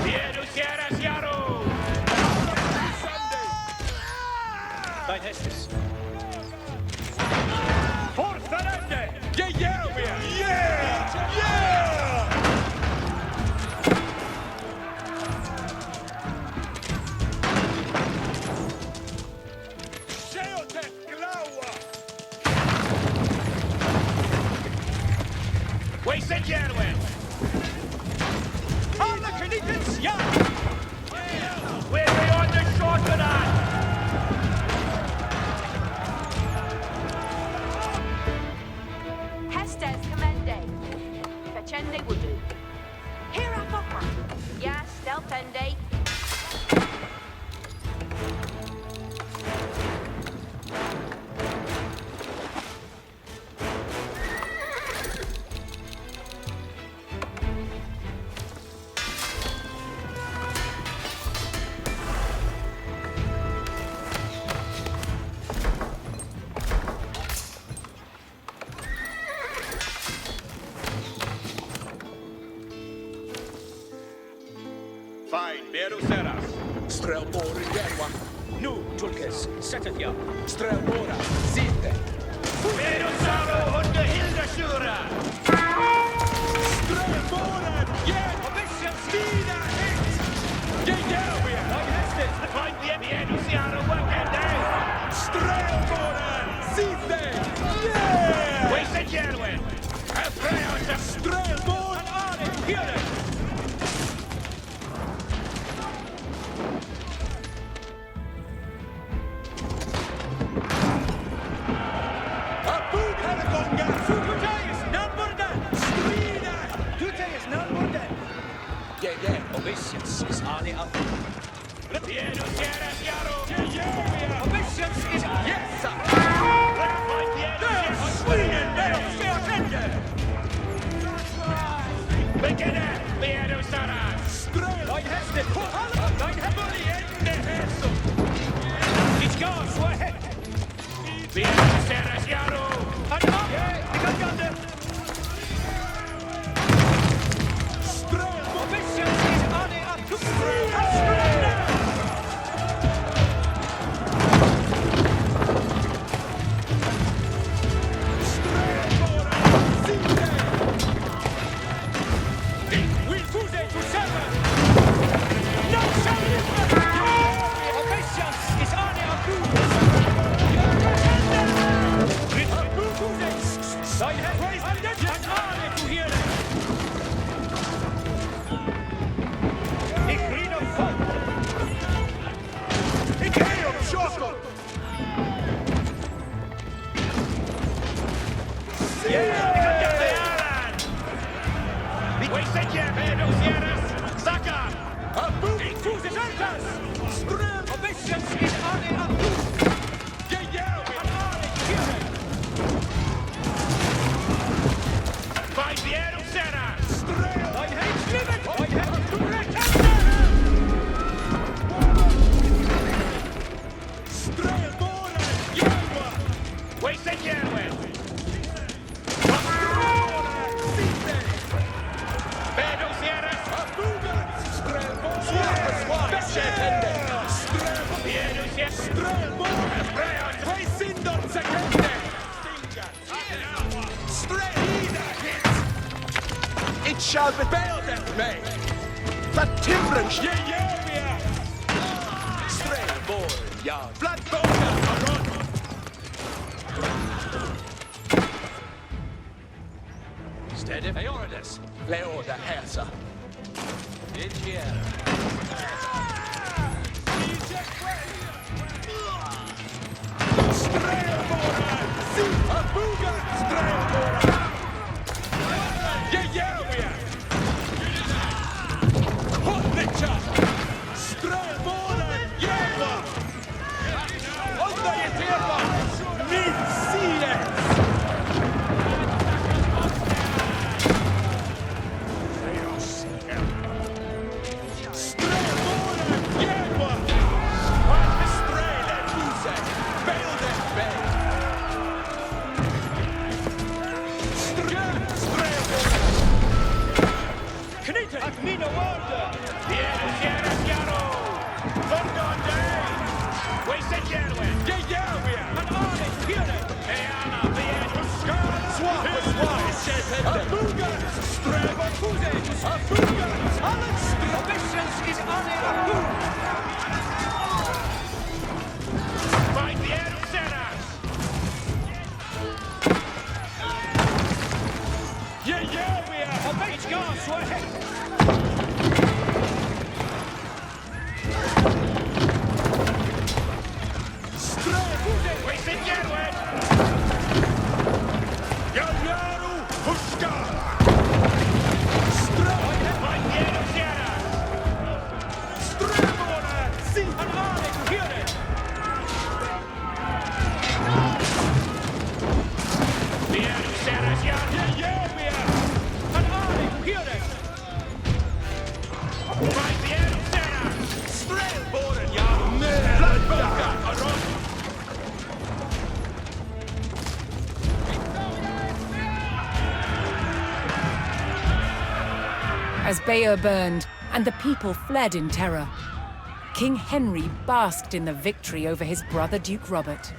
Bieru serasiaru. By Hestes. Forza Yeah! Waste gentlemen! On the Canadians, yeah! We're on the short for that!
Hestes commende. Facende wudu. Here up upper. Yes, delpende.
Strelbore Gerwa.
Nu, Tulkes, sättet ja.
Strelbora, Site.
Verosaro under Hildasura!
Strelboren, Gen, Vida, Hit. Gejervia.
Find the Verosaro working day!
Strelboren, Site. Yeah!
Where's the Jerwin? A prayer to
Strelboren, Arne, Hille.
Obedience is on the up. Obedience is yes, sir. Begynner, Beado Sara. Like Heston, like Heavily in the Heston. It's gone, sweat. Beado Sara, Yaro. And up, I got Gunder. Obedience is on the up.
It shall be bailed at me. The timbrance, Strelborn, ja. Bloodboner, run.
Steady, Eoridas.
Leoda Hersa. Strelborn, see a booger, Strelborn.
As Bayeux burned and the people fled in terror, King Henry basked in the victory over his brother Duke Robert.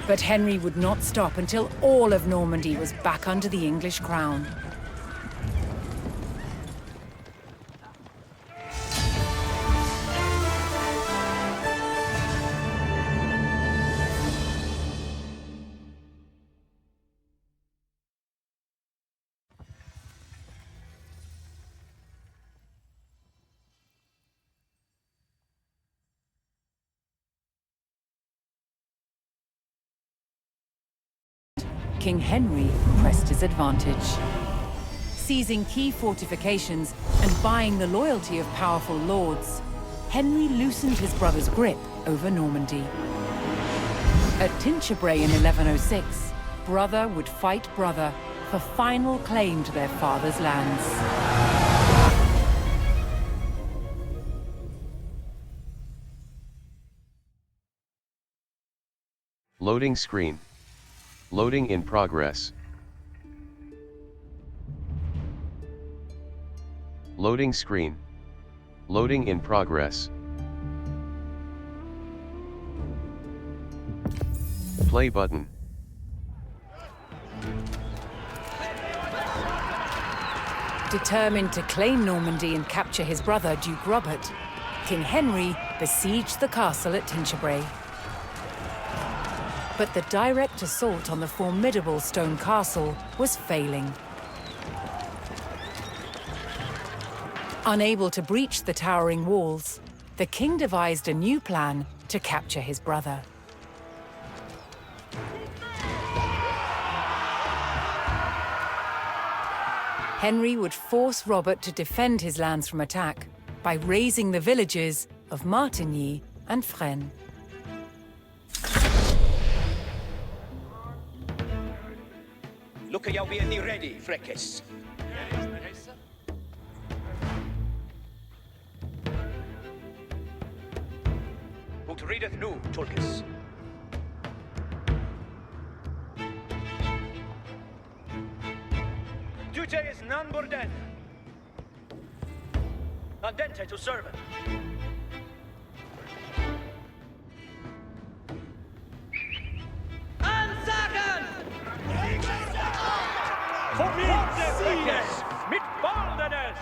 But Henry would not stop until all of Normandy was back under the English crown. King Henry pressed his advantage. Seizing key fortifications and buying the loyalty of powerful lords, Henry loosened his brother's grip over Normandy. At Tinchebray in 1106, brother would fight brother for final claim to their father's lands.
Loading screen. Loading in progress. Loading screen. Loading in progress. Play button.
Determined to claim Normandy and capture his brother, Duke Robert, King Henry besieged the castle at Tinchebray. But the direct assault on the formidable stone castle was failing. Unable to breach the towering walls, the king devised a new plan to capture his brother. Henry would force Robert to defend his lands from attack by razing the villages of Martigny and Fresnes.
Look at you being ready, Freckes. Ut readeth nu, Tulkes. Duty is none but death. Andente to servant. Mit Baldenes!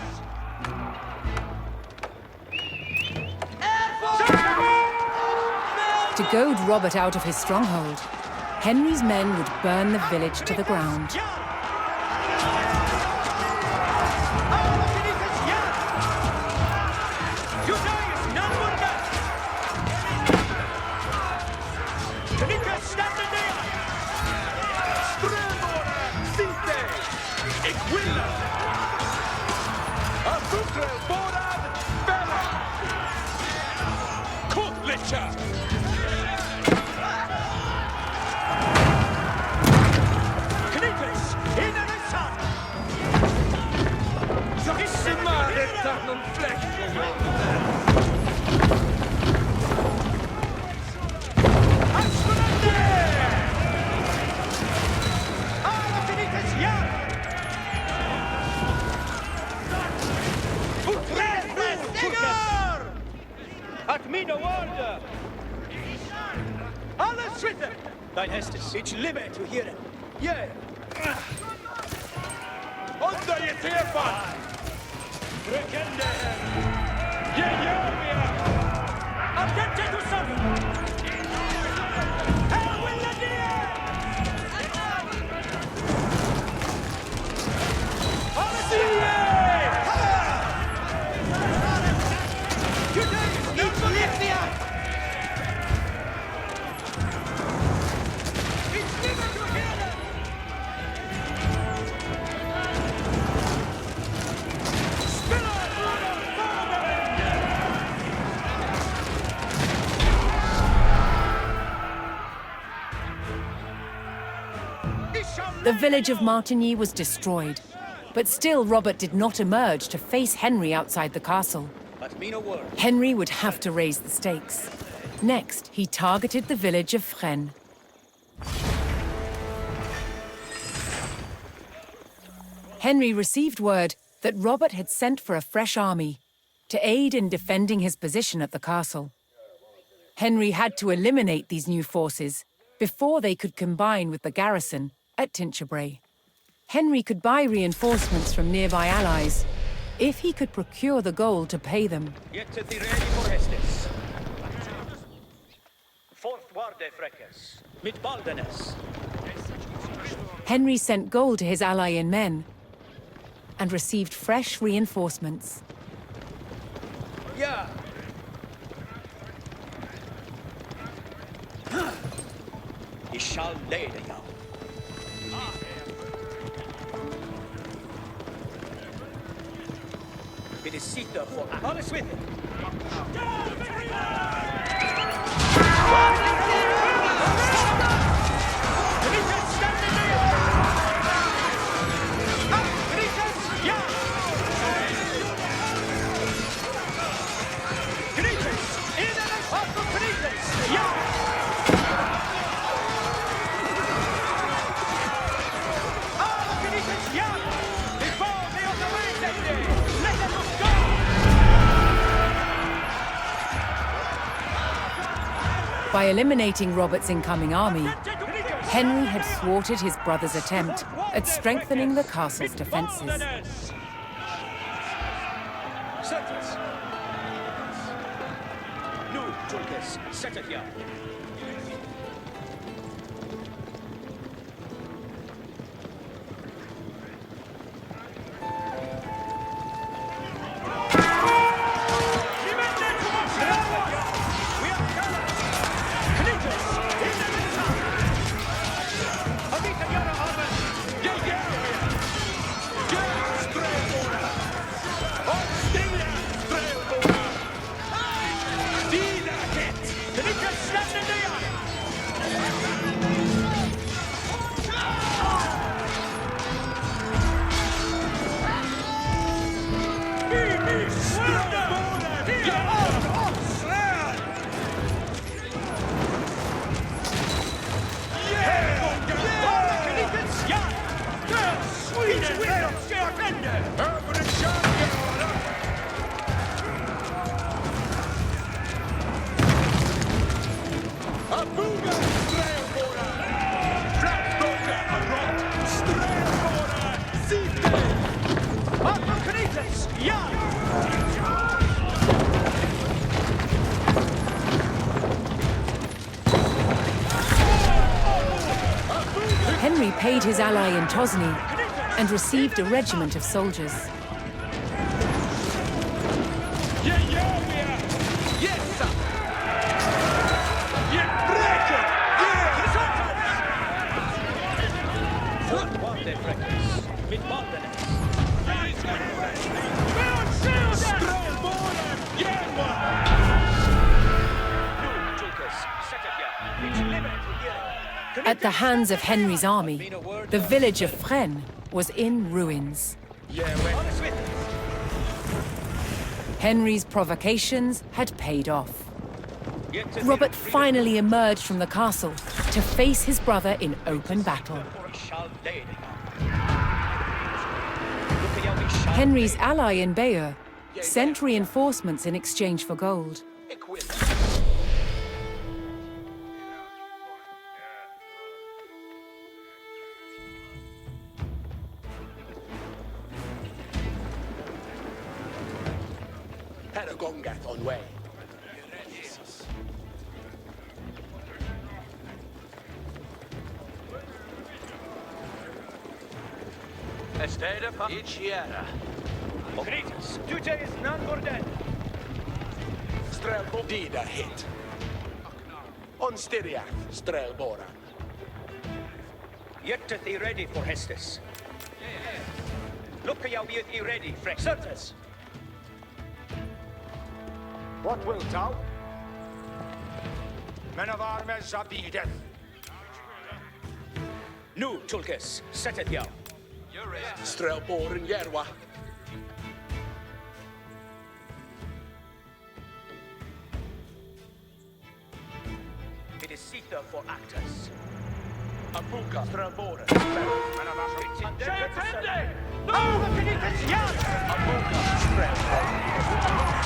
To goad Robert out of his stronghold, Henry's men would burn the village to the ground.
Thine Hestes.
Ich liebe to hear it. Yeah.
Under je träffar! Rökende! Gejövia! Andente to servant! Här will the deer!
The village of Martigny was destroyed, but still Robert did not emerge to face Henry outside the castle.
But me no word.
Henry would have to raise the stakes. Next, he targeted the village of Fresnes. Henry received word that Robert had sent for a fresh army, to aid in defending his position at the castle. Henry had to eliminate these new forces before they could combine with the garrison at Tinchebray. Henry could buy reinforcements from nearby allies if he could procure the gold to pay them.
Get to the ready for Hastings. Fourth warde freckes, mit baldenes.
Henry sent gold to his ally in men and received fresh reinforcements.
Yeah.
Ich shall lede jou. It is Sita for alles with it.
By eliminating Robert's incoming army, Henry had thwarted his brother's attempt at strengthening the castle's defenses. Henry paid his ally in Tosny and received a regiment of soldiers. At the hands of Henry's army, the village of Fresnes was in ruins. Henry's provocations had paid off. Robert finally emerged from the castle to face his brother in open battle. Henry's ally in Bayeux sent reinforcements in exchange for gold.
Gongath on way.
Estede pa Ichiera. Kritus, tute is non borden.
Strelbo Dida hit. On Styriath, Strelbora.
Yet to thee ready for Hestus. Look at you be ready, fresh. Certes.
What wilt thou? Men of armies abideth.
Nu, Tulkes, setteth thou.
Strelboren Yerwa.
It is Sita for actors.
Abuka Strelboren.
Men of armies.
No! Abuka, Strelboren.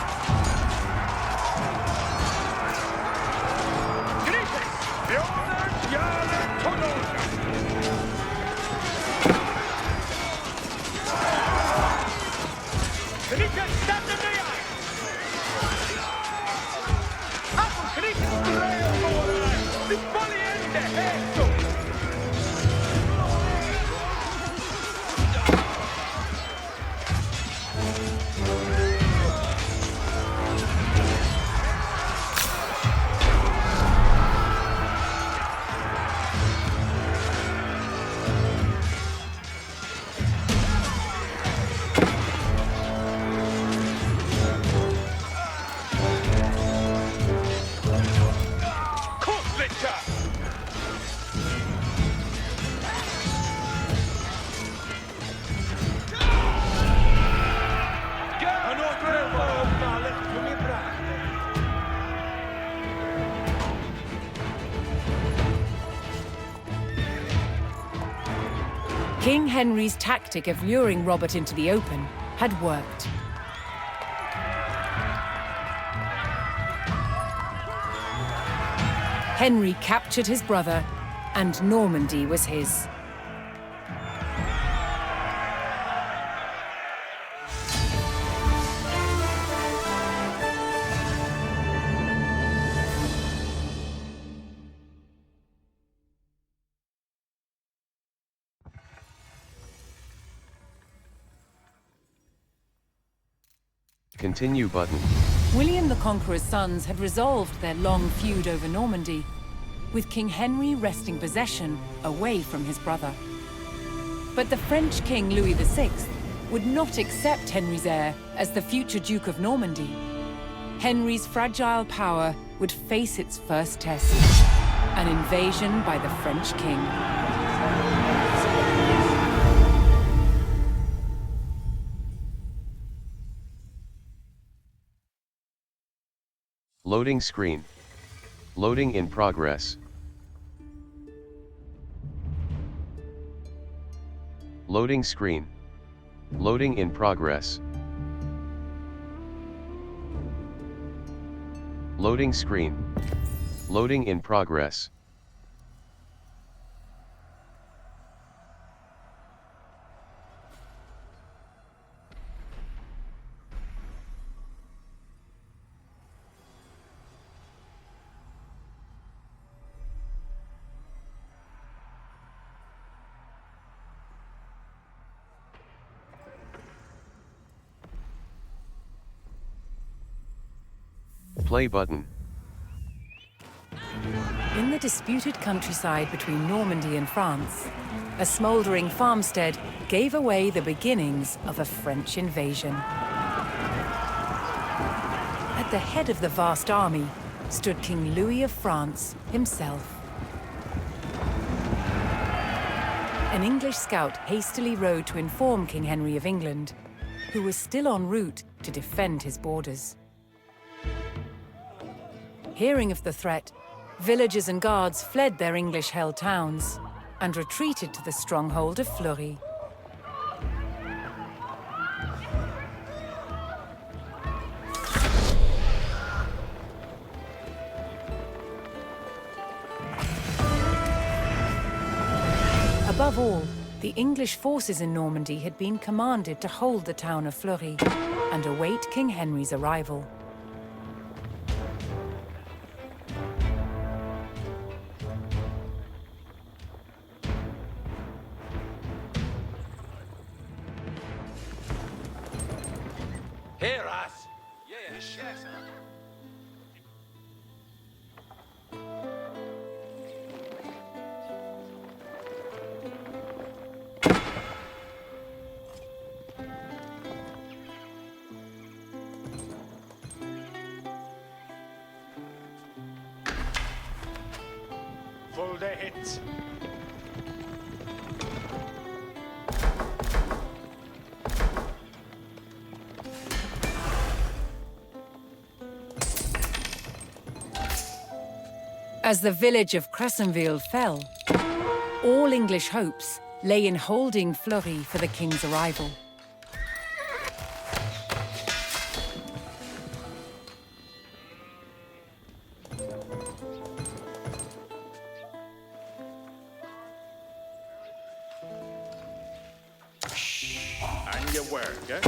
King Henry's tactic of luring Robert into the open had worked. Henry captured his brother, and Normandy was his.
Continue button.
William the Conqueror's sons had resolved their long feud over Normandy, with King Henry wresting possession away from his brother. But the French King Louis VI would not accept Henry's heir as the future Duke of Normandy. Henry's fragile power would face its first test, an invasion by the French king.
Loading screen. Loading in progress. Loading screen. Loading in progress. Loading screen. Loading in progress. Play button.
In the disputed countryside between Normandy and France, a smoldering farmstead gave away the beginnings of a French invasion. At the head of the vast army stood King Louis of France himself. An English scout hastily rode to inform King Henry of England, who was still en route to defend his borders. Hearing of the threat, villagers and guards fled their English-held towns and retreated to the stronghold of Fleury. Above all, the English forces in Normandy had been commanded to hold the town of Fleury and await King Henry's arrival.
Hear us? Yes, yes. Full the hits.
As the village of Cressenville fell, all English hopes lay in holding Fleury for the king's arrival.
And your work, eh?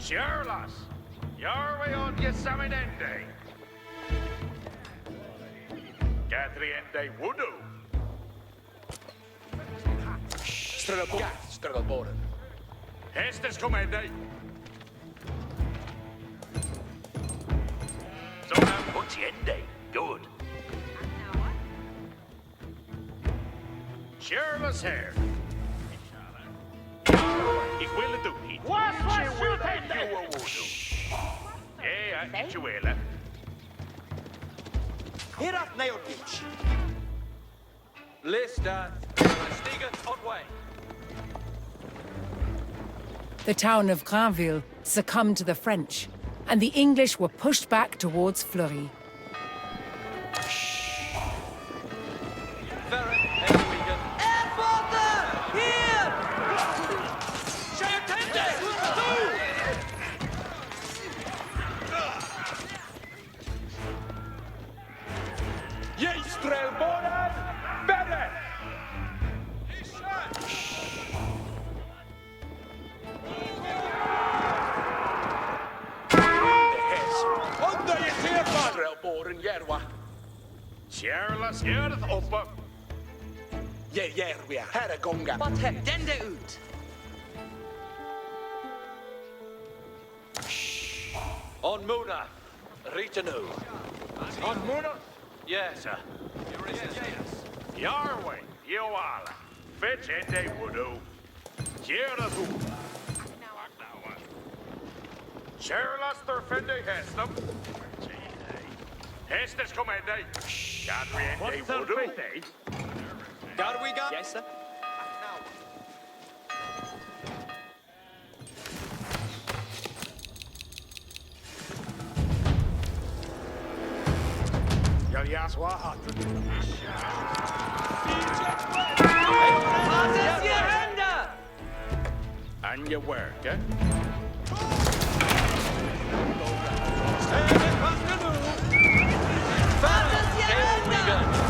Sure, lass. Your way on your saminende. Catriente wudu.
Strelboren.
Hestes comende. Zona putiende. Good. Sure, lass here. Ik wil het doen niet.
Was
Je wil
shoot
het
it?
doen. Ja, je wil het.
Hierat Neobeach.
Lister, stigen on way.
The town of Granville succumbed to the French, and the English were pushed back towards Fleury.
Jerwa.
Charles Earth oppe.
Jerwa. Herregonga.
Wat heb den de ut?
On Muna, Ritanu.
On Muna.
Yes, sir.
Yarway, Yoala. Fetch and they would do. Jeradu. Charles Thurfende Hestam. Hestes commande. Cadre and they would do.
Garwiga?
Yes, sir.
Yaswahat.
Wat is je handen?
And your work, eh?
Wat is je handen?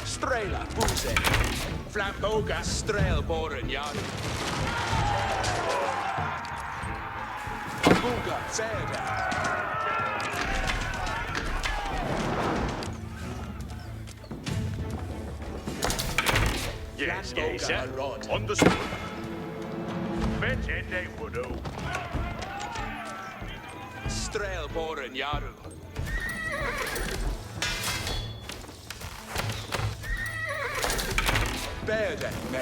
Strela, Buse. Flamboga, Strelboren, ja. Abuga, Zeda.
Yes,
Flamboga,
yes, sir.
Rod.
Understood. Fetch and they would do.
Strelboren, Yaru. Bede, me.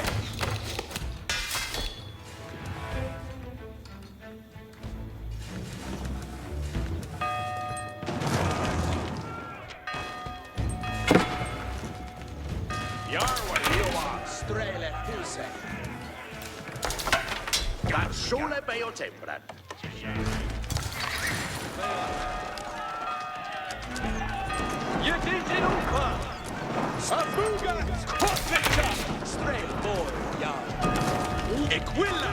Yarway, Yoala.
Strele, Buse.
Got sole bayo tempran.
You did it over!
Abuga, Hotlicha.
Strelboren, Yaru.
Equilla.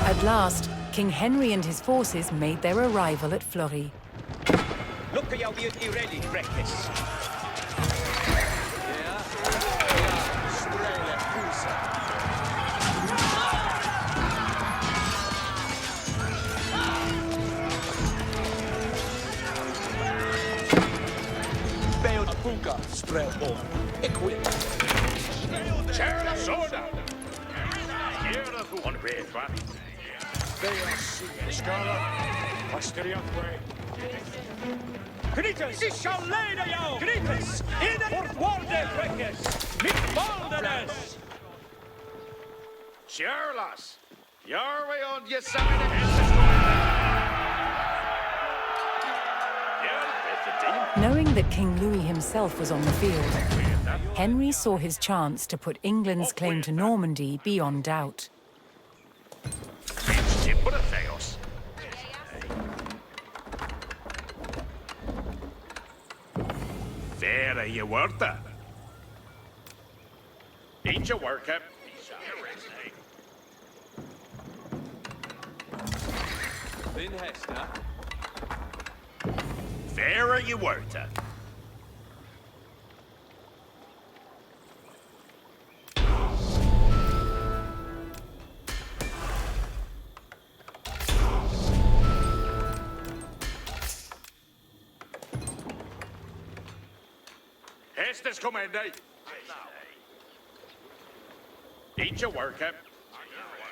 At last, King Henry and his forces made their arrival at Fleury.
Look at your beauty ready, breakfast.
Strele, Buse. Beo Abuga, Strelboren. Equilla.
Charla soda. Here who on red, what? Skala. Asteriakwe.
Kritus! This shall lay the yow! Kritus! In the Forthwalde breakers! Mitbaldenes!
Charlas. Yarway on your side of Hestes commande.
Knowing that King Louis himself was on the field, Henry saw his chance to put England's claim to Normandy beyond doubt.
Theos. There you were there. Ain't you work up?
Bin Hester.
There you were there. Hestes commande. Ain't you work up?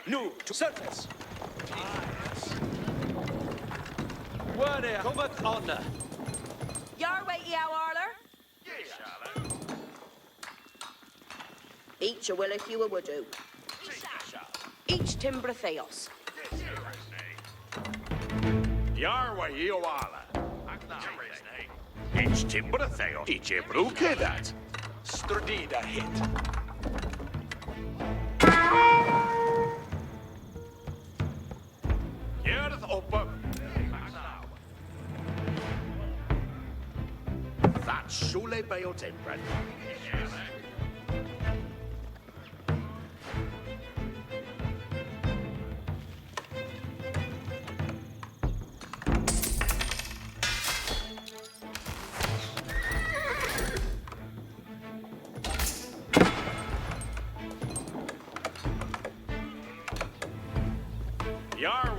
Nu, to surface.
Where they cometh honor.
Your way, Eow Arler. Each a will if you would do. Each timber theos.
Yarwa Yoala. Each timber theo. Each a bruke that.
Stradida hit.
Here's up. That's Shule Bayo Timber.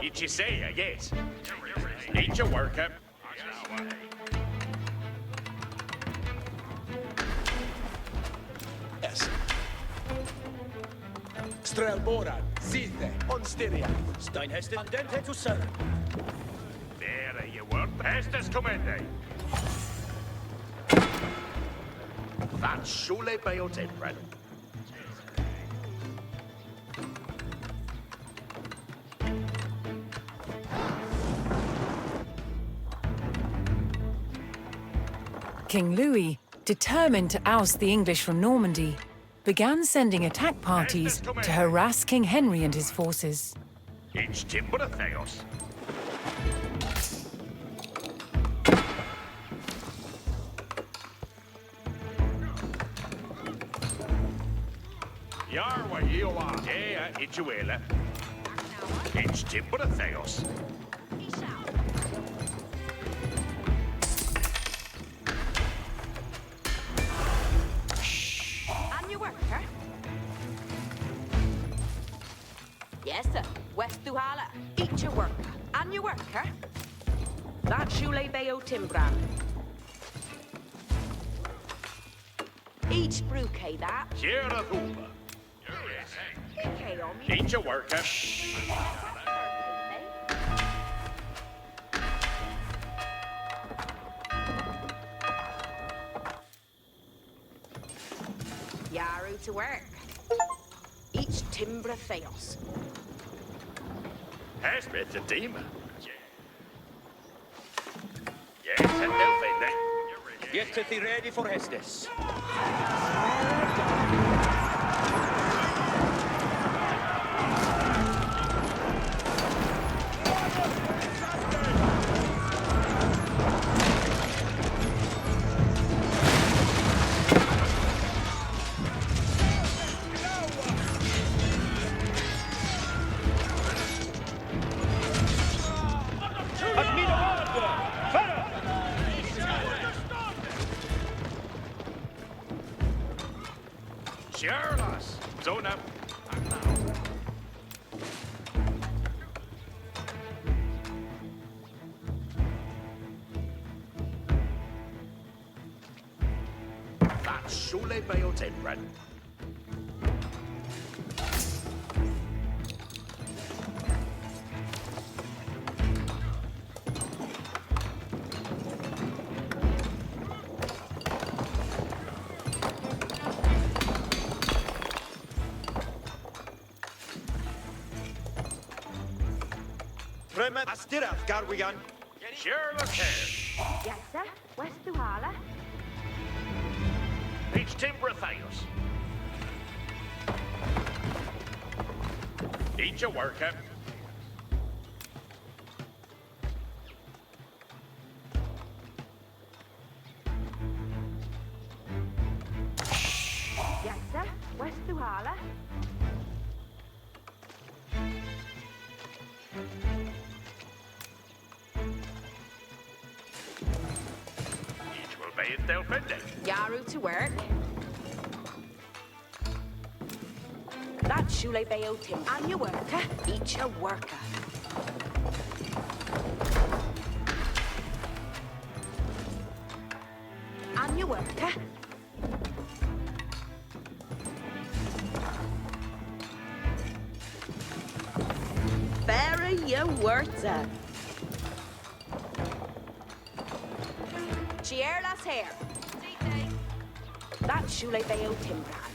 Did you say yes? Need your worker.
Yes. Strelboran, Zithe, Onsteria.
Steinheste. Andente to serve.
There you work. Hestes commende. That's Shule Bayo Timber.
King Louis, determined to oust the English from Normandy, began sending attack parties to harass King Henry and his forces.
Each timber theos. Yarwa Yoa. Ea Ichuela. Each timber theos.
Yes, sir. West Duhala. Each a worker. And your worker. That Shule Bayo Timbran. Each bruke that.
Here a hooba.
Okay, on me.
Each a worker.
Yaru to work. Each timber theos.
Has been the demon. Yes, and no thing.
Get to thee ready for Hestes.
Charles, zone up. That's Shule Bayo Timber.
Bremen Astira, Garwigan.
Sherlock Heirs.
Yes, sir. West Duhala.
Each timber theos. Each a worker.
Yes, sir. West Duhala.
Each will be in Delphinde.
Yaru to work. That Shule Bayo Tim. And your worker. Each a worker. And your worker. Very your worker. Chierlas hair. That Shule Bayo Timbran.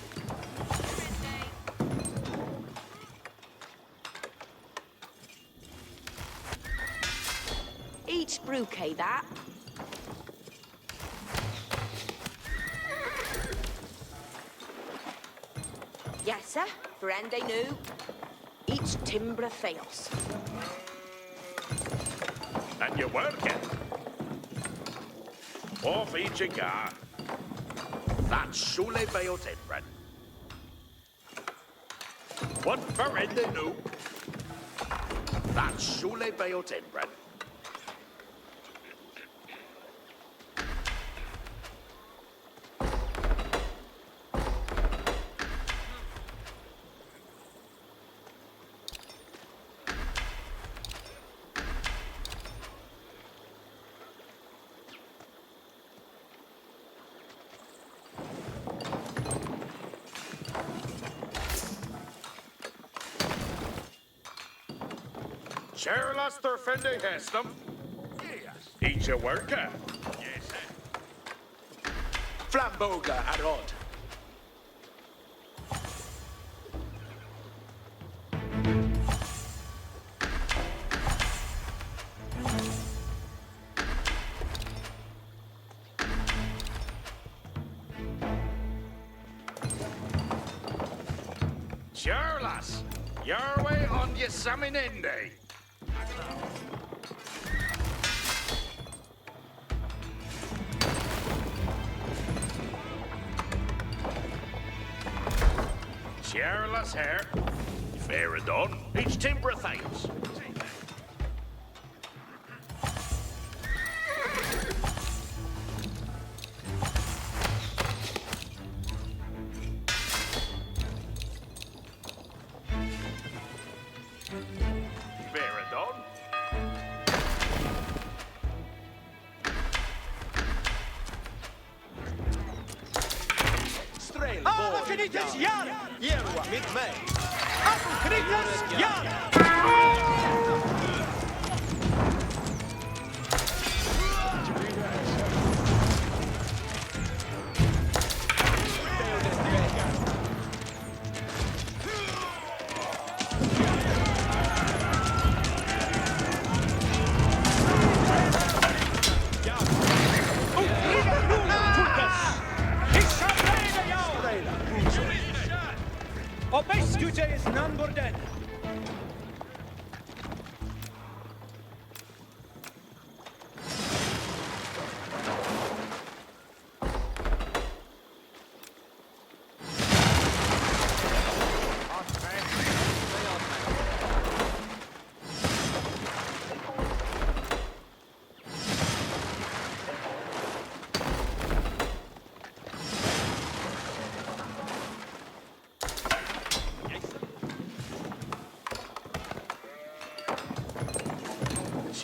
spruce that. Yes, sir. For Ende new. Each timber fails.
And you work it. Off each a gar. That's surely by your timber. One for Ende new. That's surely by your timber. Charles der Fende Hestum. Each a worker. Yes, sir.
Flamboga Arod.
Charles, your way on your Saminende. Charles here. Fair and done. Each timber thanks. Fair and done.
Strail
Avoknitas Jan!
Jerwa, mitt mig!
Avoknitas Jan! Obeskute is none dead.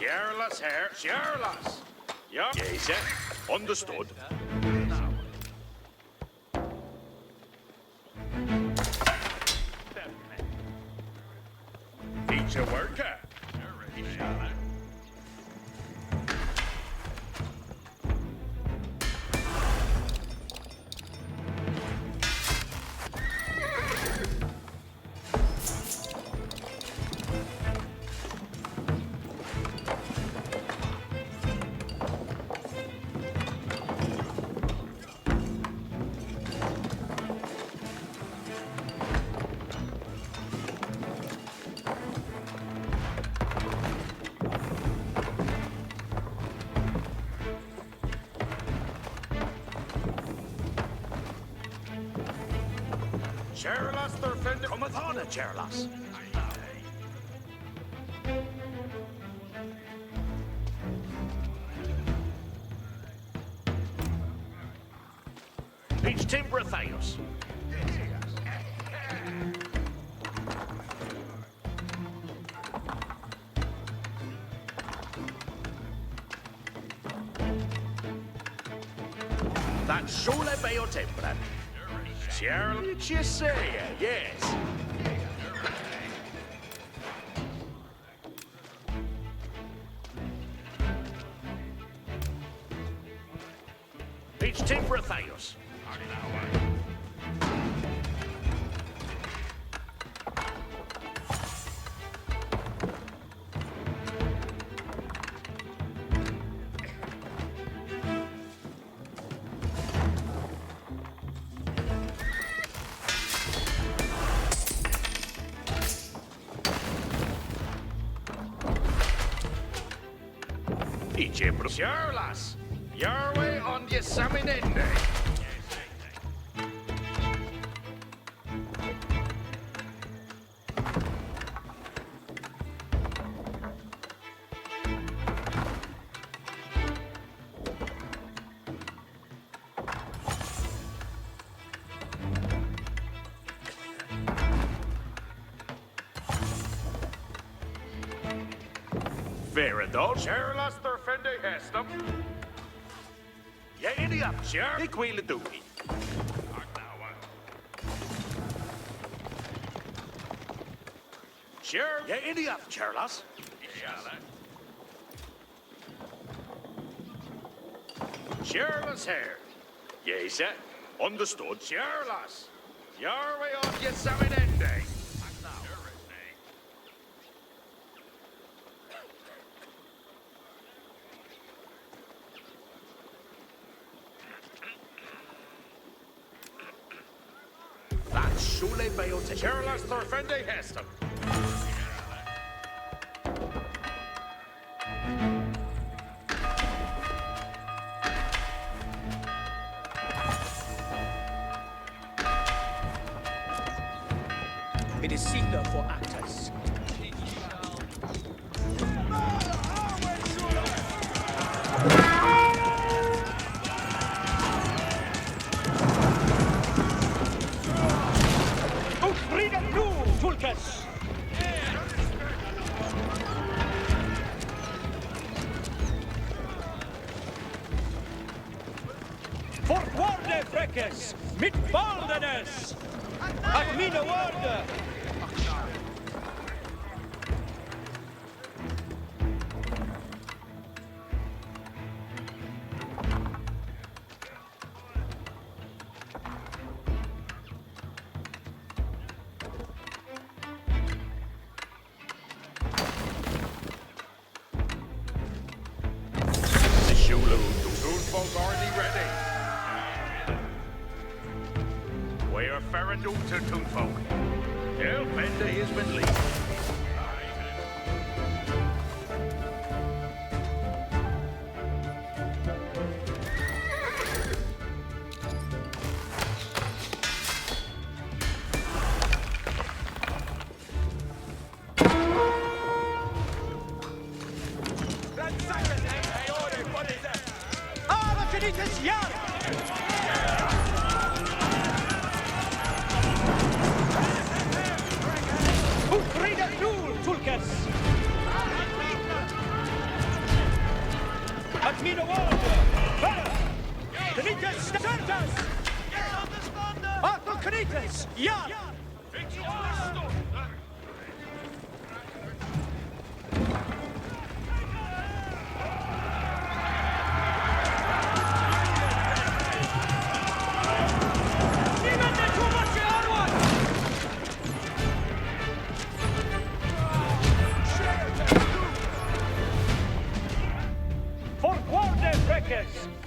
Charles here. Charles. Yeah. Yes, sir. Understood. Each a worker. Charles der Fende. Cometh on, Charles. Each timber Thanos. That's surely by your timber. Charles, did you say it? Yes. Each timber Thanos. Idzie Sierlas. Your way on the Saminende. Fair enough. Sierlas der Fende Hestum. Ja, idiot, sure. Ik wil het doen. Sure. Ja, idiot, Sierlas. Sierlas here. Yes, sir. Understood, Sierlas. Your way off your Saminende. Schule bij ons. Sierlas der Fende Hestum.
It is Caesar for actors. Fortwarde Freckes, mit Baldenes! At mina worde!
The Shulu, the folk already ready. We're ferret to Toonfolk. El Fende has been leaving.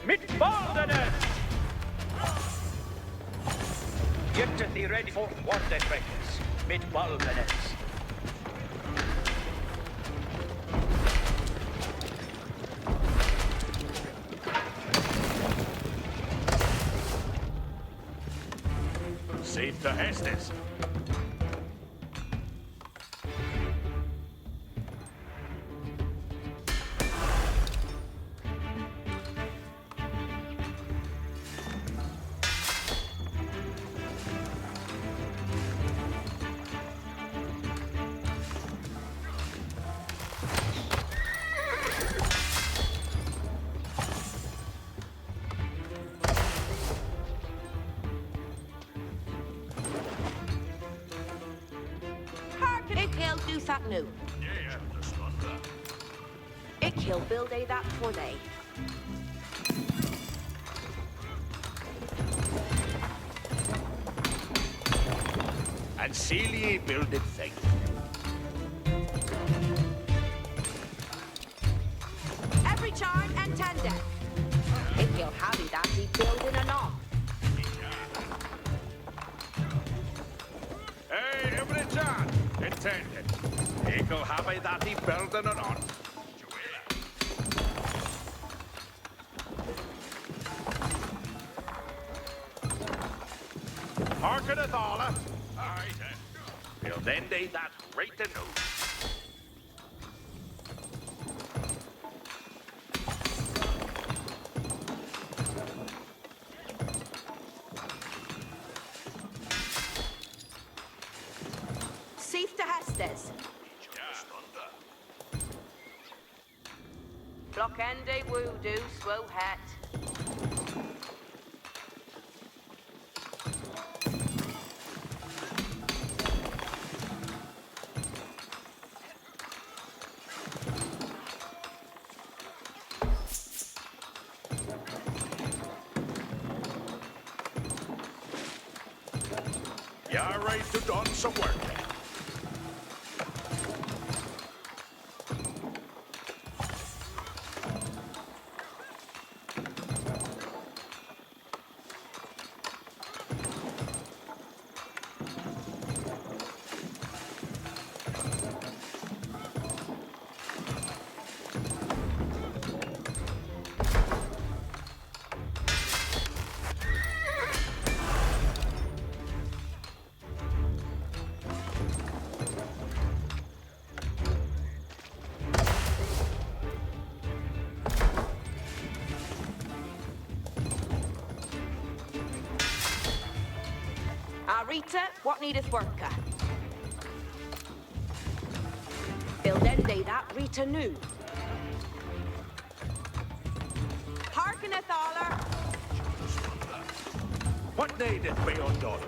Mit Baldenes! Get thee ready for Warde Freckes, mit Baldenes.
Save the Hastings.
Do that new.
Yeah, understood that.
Ik will build a that for they.
And Celia builded thing.
Every charm and tender. Ik will have it that he building an arm.
Hey, every charm intended. Ik'll have a that he building an on. Harkeneth alla. Aye, then. Well, then they that right to know.
Safe to Hastings. Blockende voodoo, swow hat.
You're right to done some work.
Rita, what needeth worker? Bildende that Rita knew. Harkeneth aller.
What needeth be undone?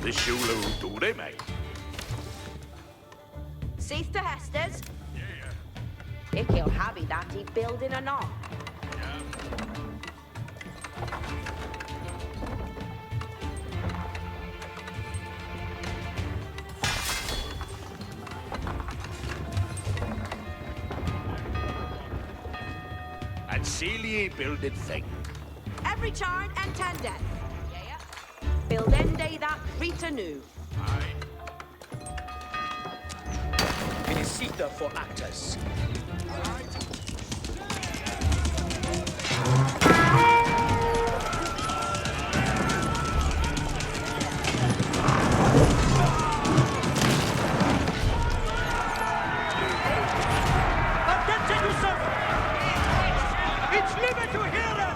The Shulu do they make?
Safe to Hastings? Yeah. Ik heel happy that he building or not.
And Celia builded thing.
Every charn and tendeth. Yeah. Bildende that Rita knew.
Felicita for actors. Attention, yourself! It's limit to hear it!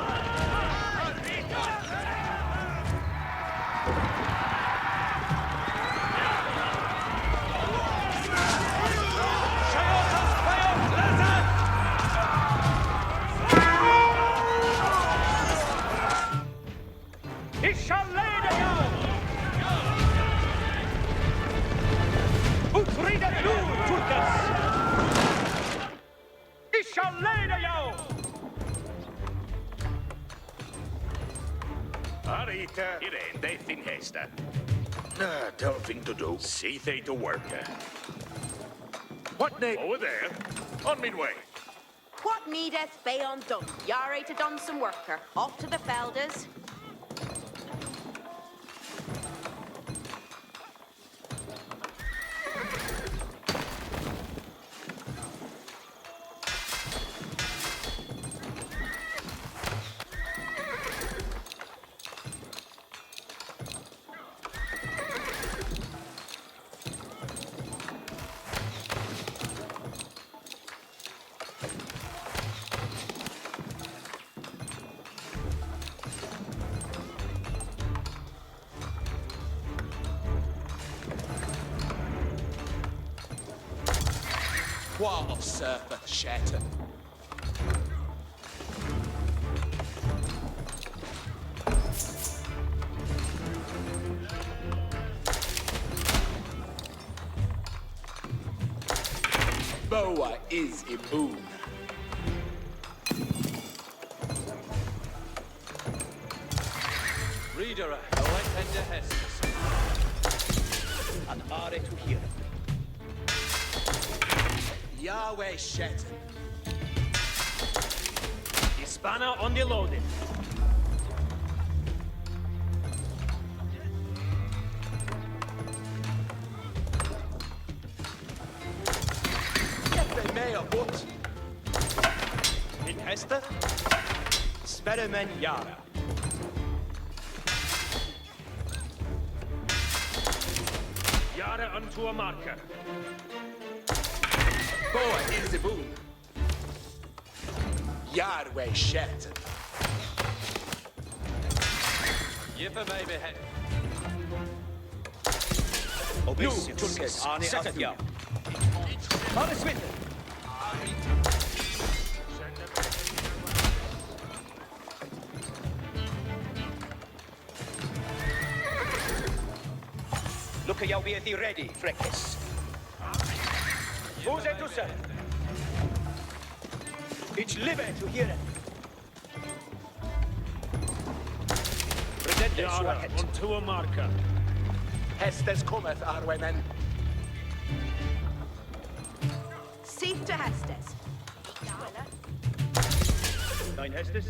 Arita, Irene, they think hesta. Tell thing to do. See they to work. What name? Over there. On midway.
What needeth be undone? Yare to done some worker. Off to the felders.
What of surfer Shatton? Boa is immune.
Reader, no tender Hestus. And are to hear.
Yahweh Shatton.
Hispana on the loading.
Mea Ut.
In Hester? Sperimen Yara. Yara unto a marker.
Boa in the boom. Yarwe shet.
Jipper maybe head.
Obesius. Tulkes. Arne Atja. Arne Smith. Look at you be at the ready, Freckes. Who's it to say? It's live to hear it. Yara unto a marker.
Hestes cometh, Arwe men.
Safe to Hestes.
Nine Hestes.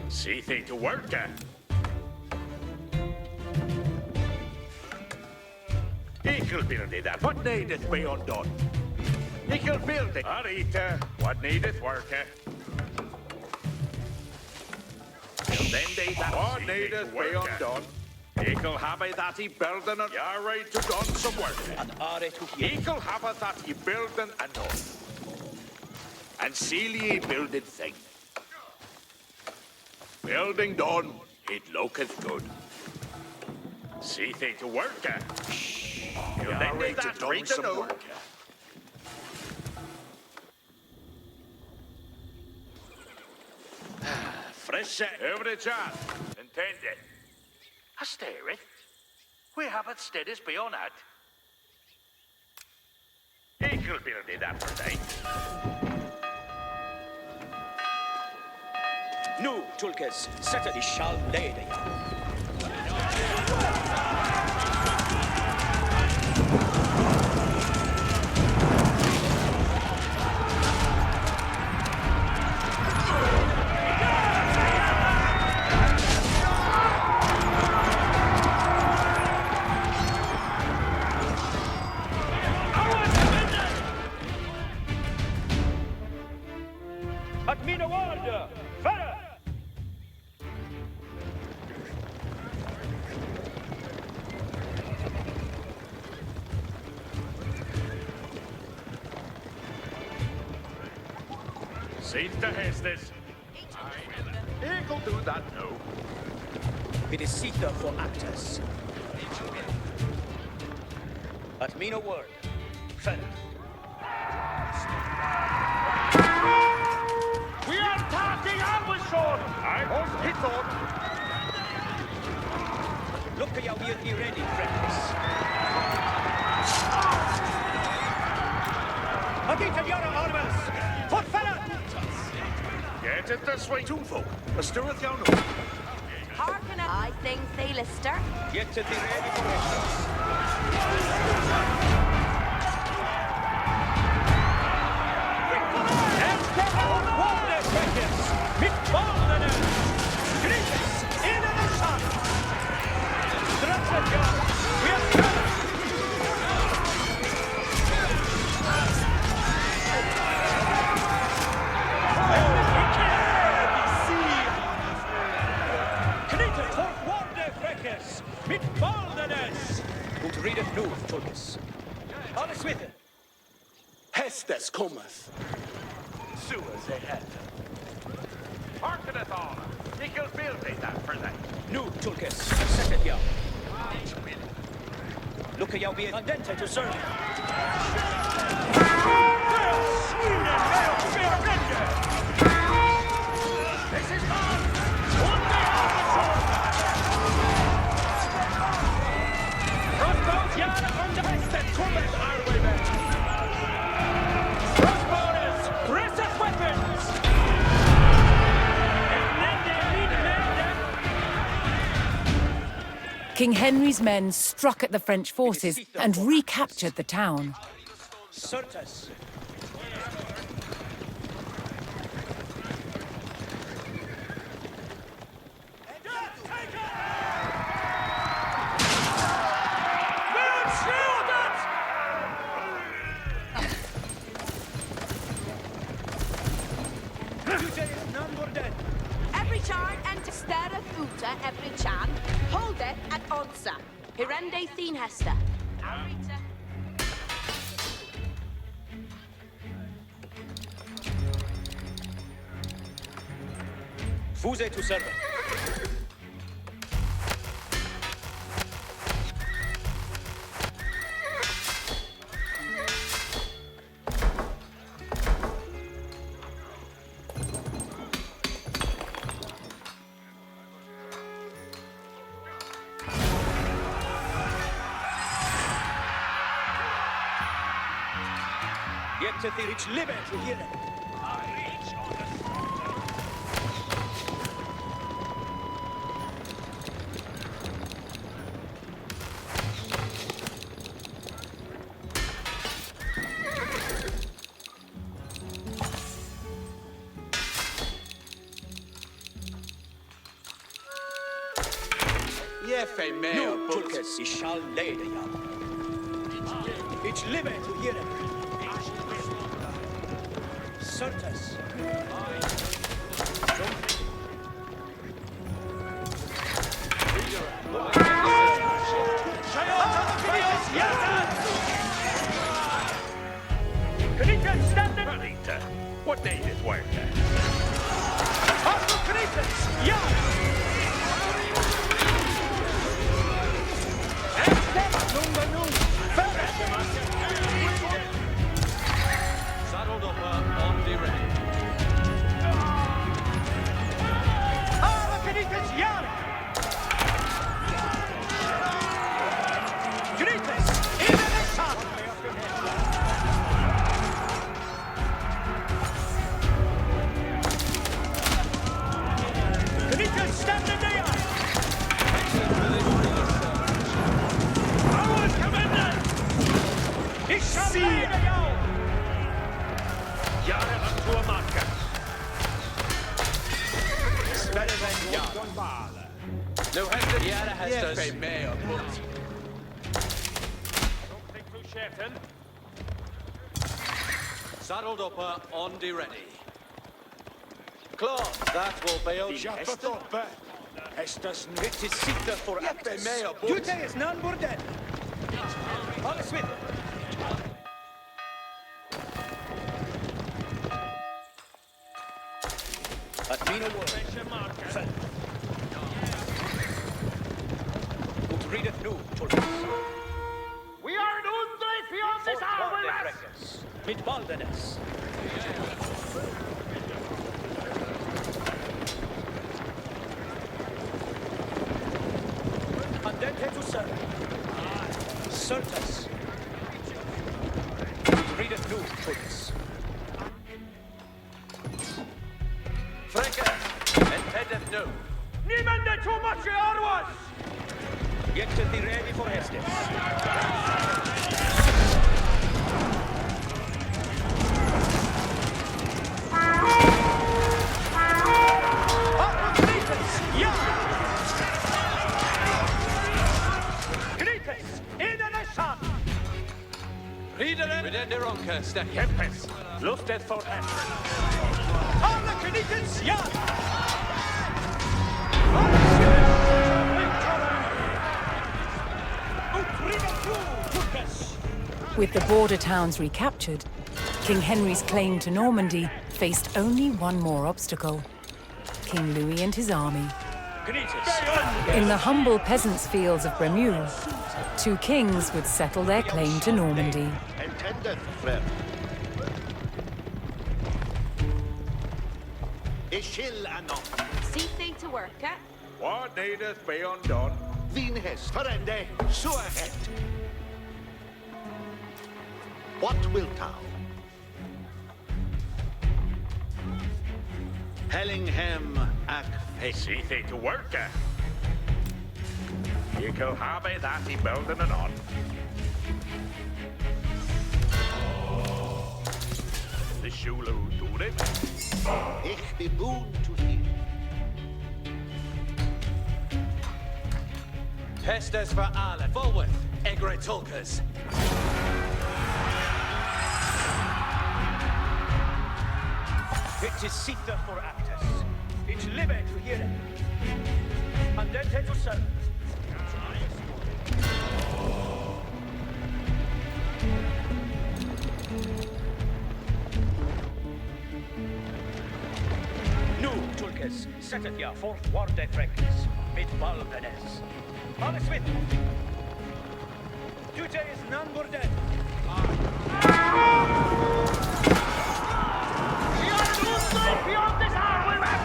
See thing to work at.
Equal building that. What needeth be undone? Equal building. Arita, what needeth work? Then they that what needeth be undone. Equal have I that he building and you're right to done some work.
And are to hear.
Equal have I that he building and done. And seal ye builded thing. Building done, it looketh good. See thing to work at. You'll then need that right to know. Fresh every chance. Intended. I stare it. We have it steadies beyond that. Equal building that for day.
Nu, Tulkes, Saturday shall lay the At mina ward, Farah!
See to Hestes. Eagle do that now.
It is Sita for actors. At mina word, Farah.
We are attacking Alvashore! I must hit on.
Look at you, we'll be ready, friends. Agita Yara Armas! For Farah!
Get it this way, Toonfolk. A stirreth young.
Hearken I think they Lister.
Get to be ready for it.
Hestes cometh.
Suas ahead. Hearkeneth all. Equal building that for that.
Nu, Tulkes, set it, yow. Look at yow be andente to serve.
This is on! One day on the sword! Crossbows Yara on the Hestes cometh our way back. Crossbowers, precious weapons!
King Henry's men struck at the French forces and recaptured the town.
Certes.
Rideth uta every chan, holdeth at onsa. Hirende thin hesta. Arita.
Fuse to servant. Yet to the rich live to hear it.
Jefe meo
No,
bult.
Tulkes, he shall lay the young. Each live to hear it. Certes.
What day is work?
Saddled up on the ready. No hesed, Yara
Jefe
hestes.
meo bult.
Saddled up on the ready. Claw, that will bail.
Estas nyttig sitter for
Jefe meo bult.
Jute is none borden. Alles with. At mina word. Ut readeth nu, Tulkes.
We are in undre beyond this hour with us!
Mit baldenes. Andente to serve. Certes. Readeth nu, Tulkes.
Franca, and headeth no.
Niemand too much arwas!
Yet to be ready for Hastings.
Within the Ronca, stack.
Tempest, lusted for Hastings.
Alla Knights, ja!
With the border towns recaptured, King Henry's claim to Normandy faced only one more obstacle: King Louis and his army. In the humble peasants' fields of Brémule, two kings would settle their claim to Normandy.
Intended, friend. Ishil anon.
See thing to work, eh?
What needeth be undone?
Vin hest, ferende, so ahead. What wilt thou? Hellingham ac face.
See thing to work, eh? You can have it that he building it on. The Shulu do it.
Ich be boon to hear.
Hestes for alle. Forward, Egre Tulkers.
It is sitter for actors. It's live to hear it. Andente to serve. Nu, Tulkes, setteth ya forth warde frekes, mid balvenes. Alles with. Jute is none borden. Beyond this hour, we will.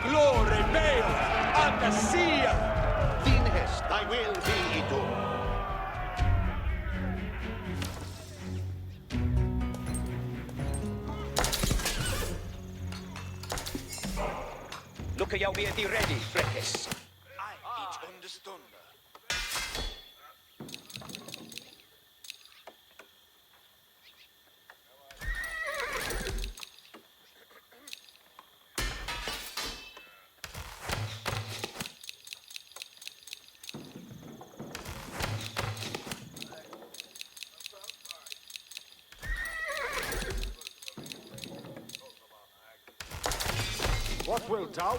Glory Baal, Andasia!
Din hest, thy will be done.
Look, jag vet i ready, fräckes.
I each understand.
What wilt thou?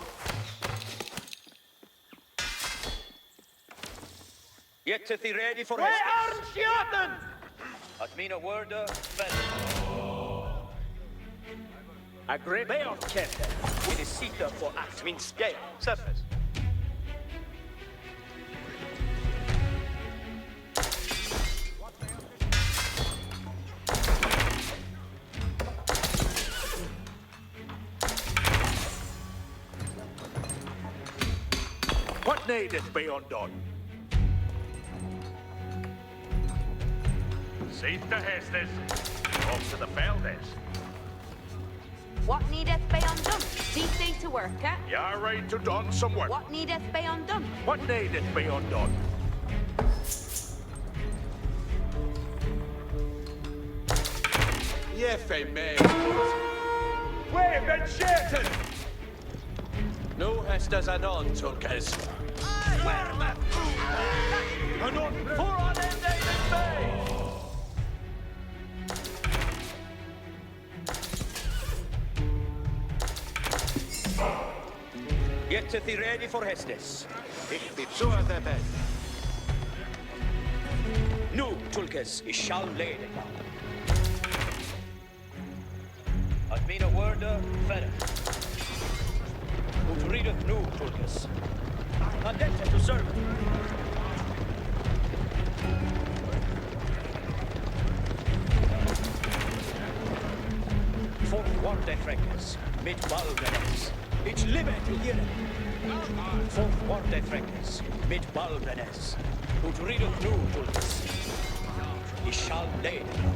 Yet to thee ready for Hastings. At mina word, fell. A great bear kette, with a seater for act min scale, surface.
What needeth be undone? Seat the Hastings, off to the Feldes.
What needeth be undone? Seek thee to work, eh?
You're right to done some work.
What needeth be undone?
What needeth be undone?
Jeffe me.
We've been shaken!
No hestas anon, Tulkes.
Anon for on end David Bay!
Yet to thee ready for Hastings.
Ich be so the best.
Nu, Tulkes, is shall lay it down. At mina word, fell. Ut readeth nu, Tulkes. Andente to serve. Forth warde frekes, mid balvenes. Ich live till here. Forth warde frekes, mid balvenes. Ut readeth nu, Tulkes. Is shall lay it down.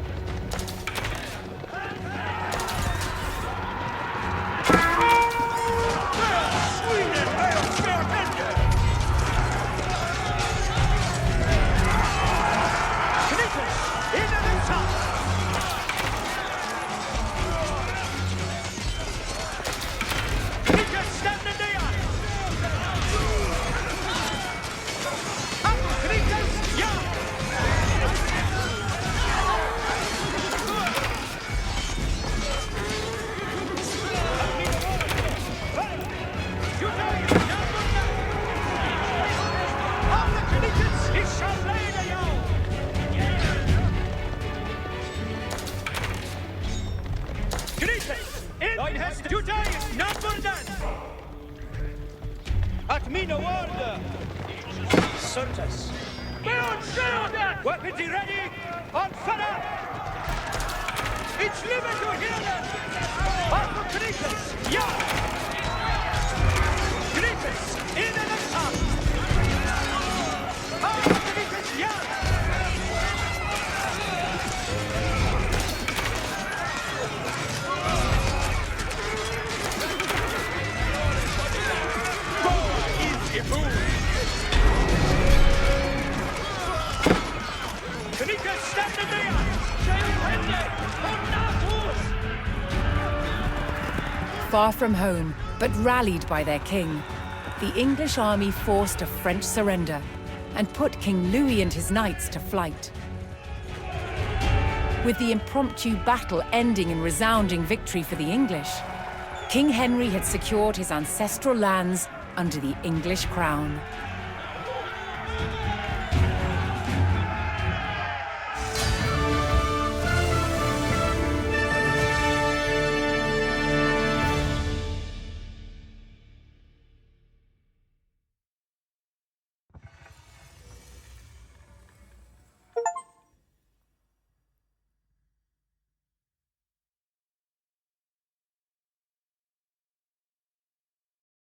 At mina word! Certes. Weapons ready! On fire! It's living to hear them! Arthur Cretus! Ja! Cretus! In and out! Arthur Cretus! Ja! Go! Is your move!
far from home, but rallied by their king, the English army forced a French surrender and put King Louis and his knights to flight. With the impromptu battle ending in resounding victory for the English, King Henry had secured his ancestral lands under the English crown.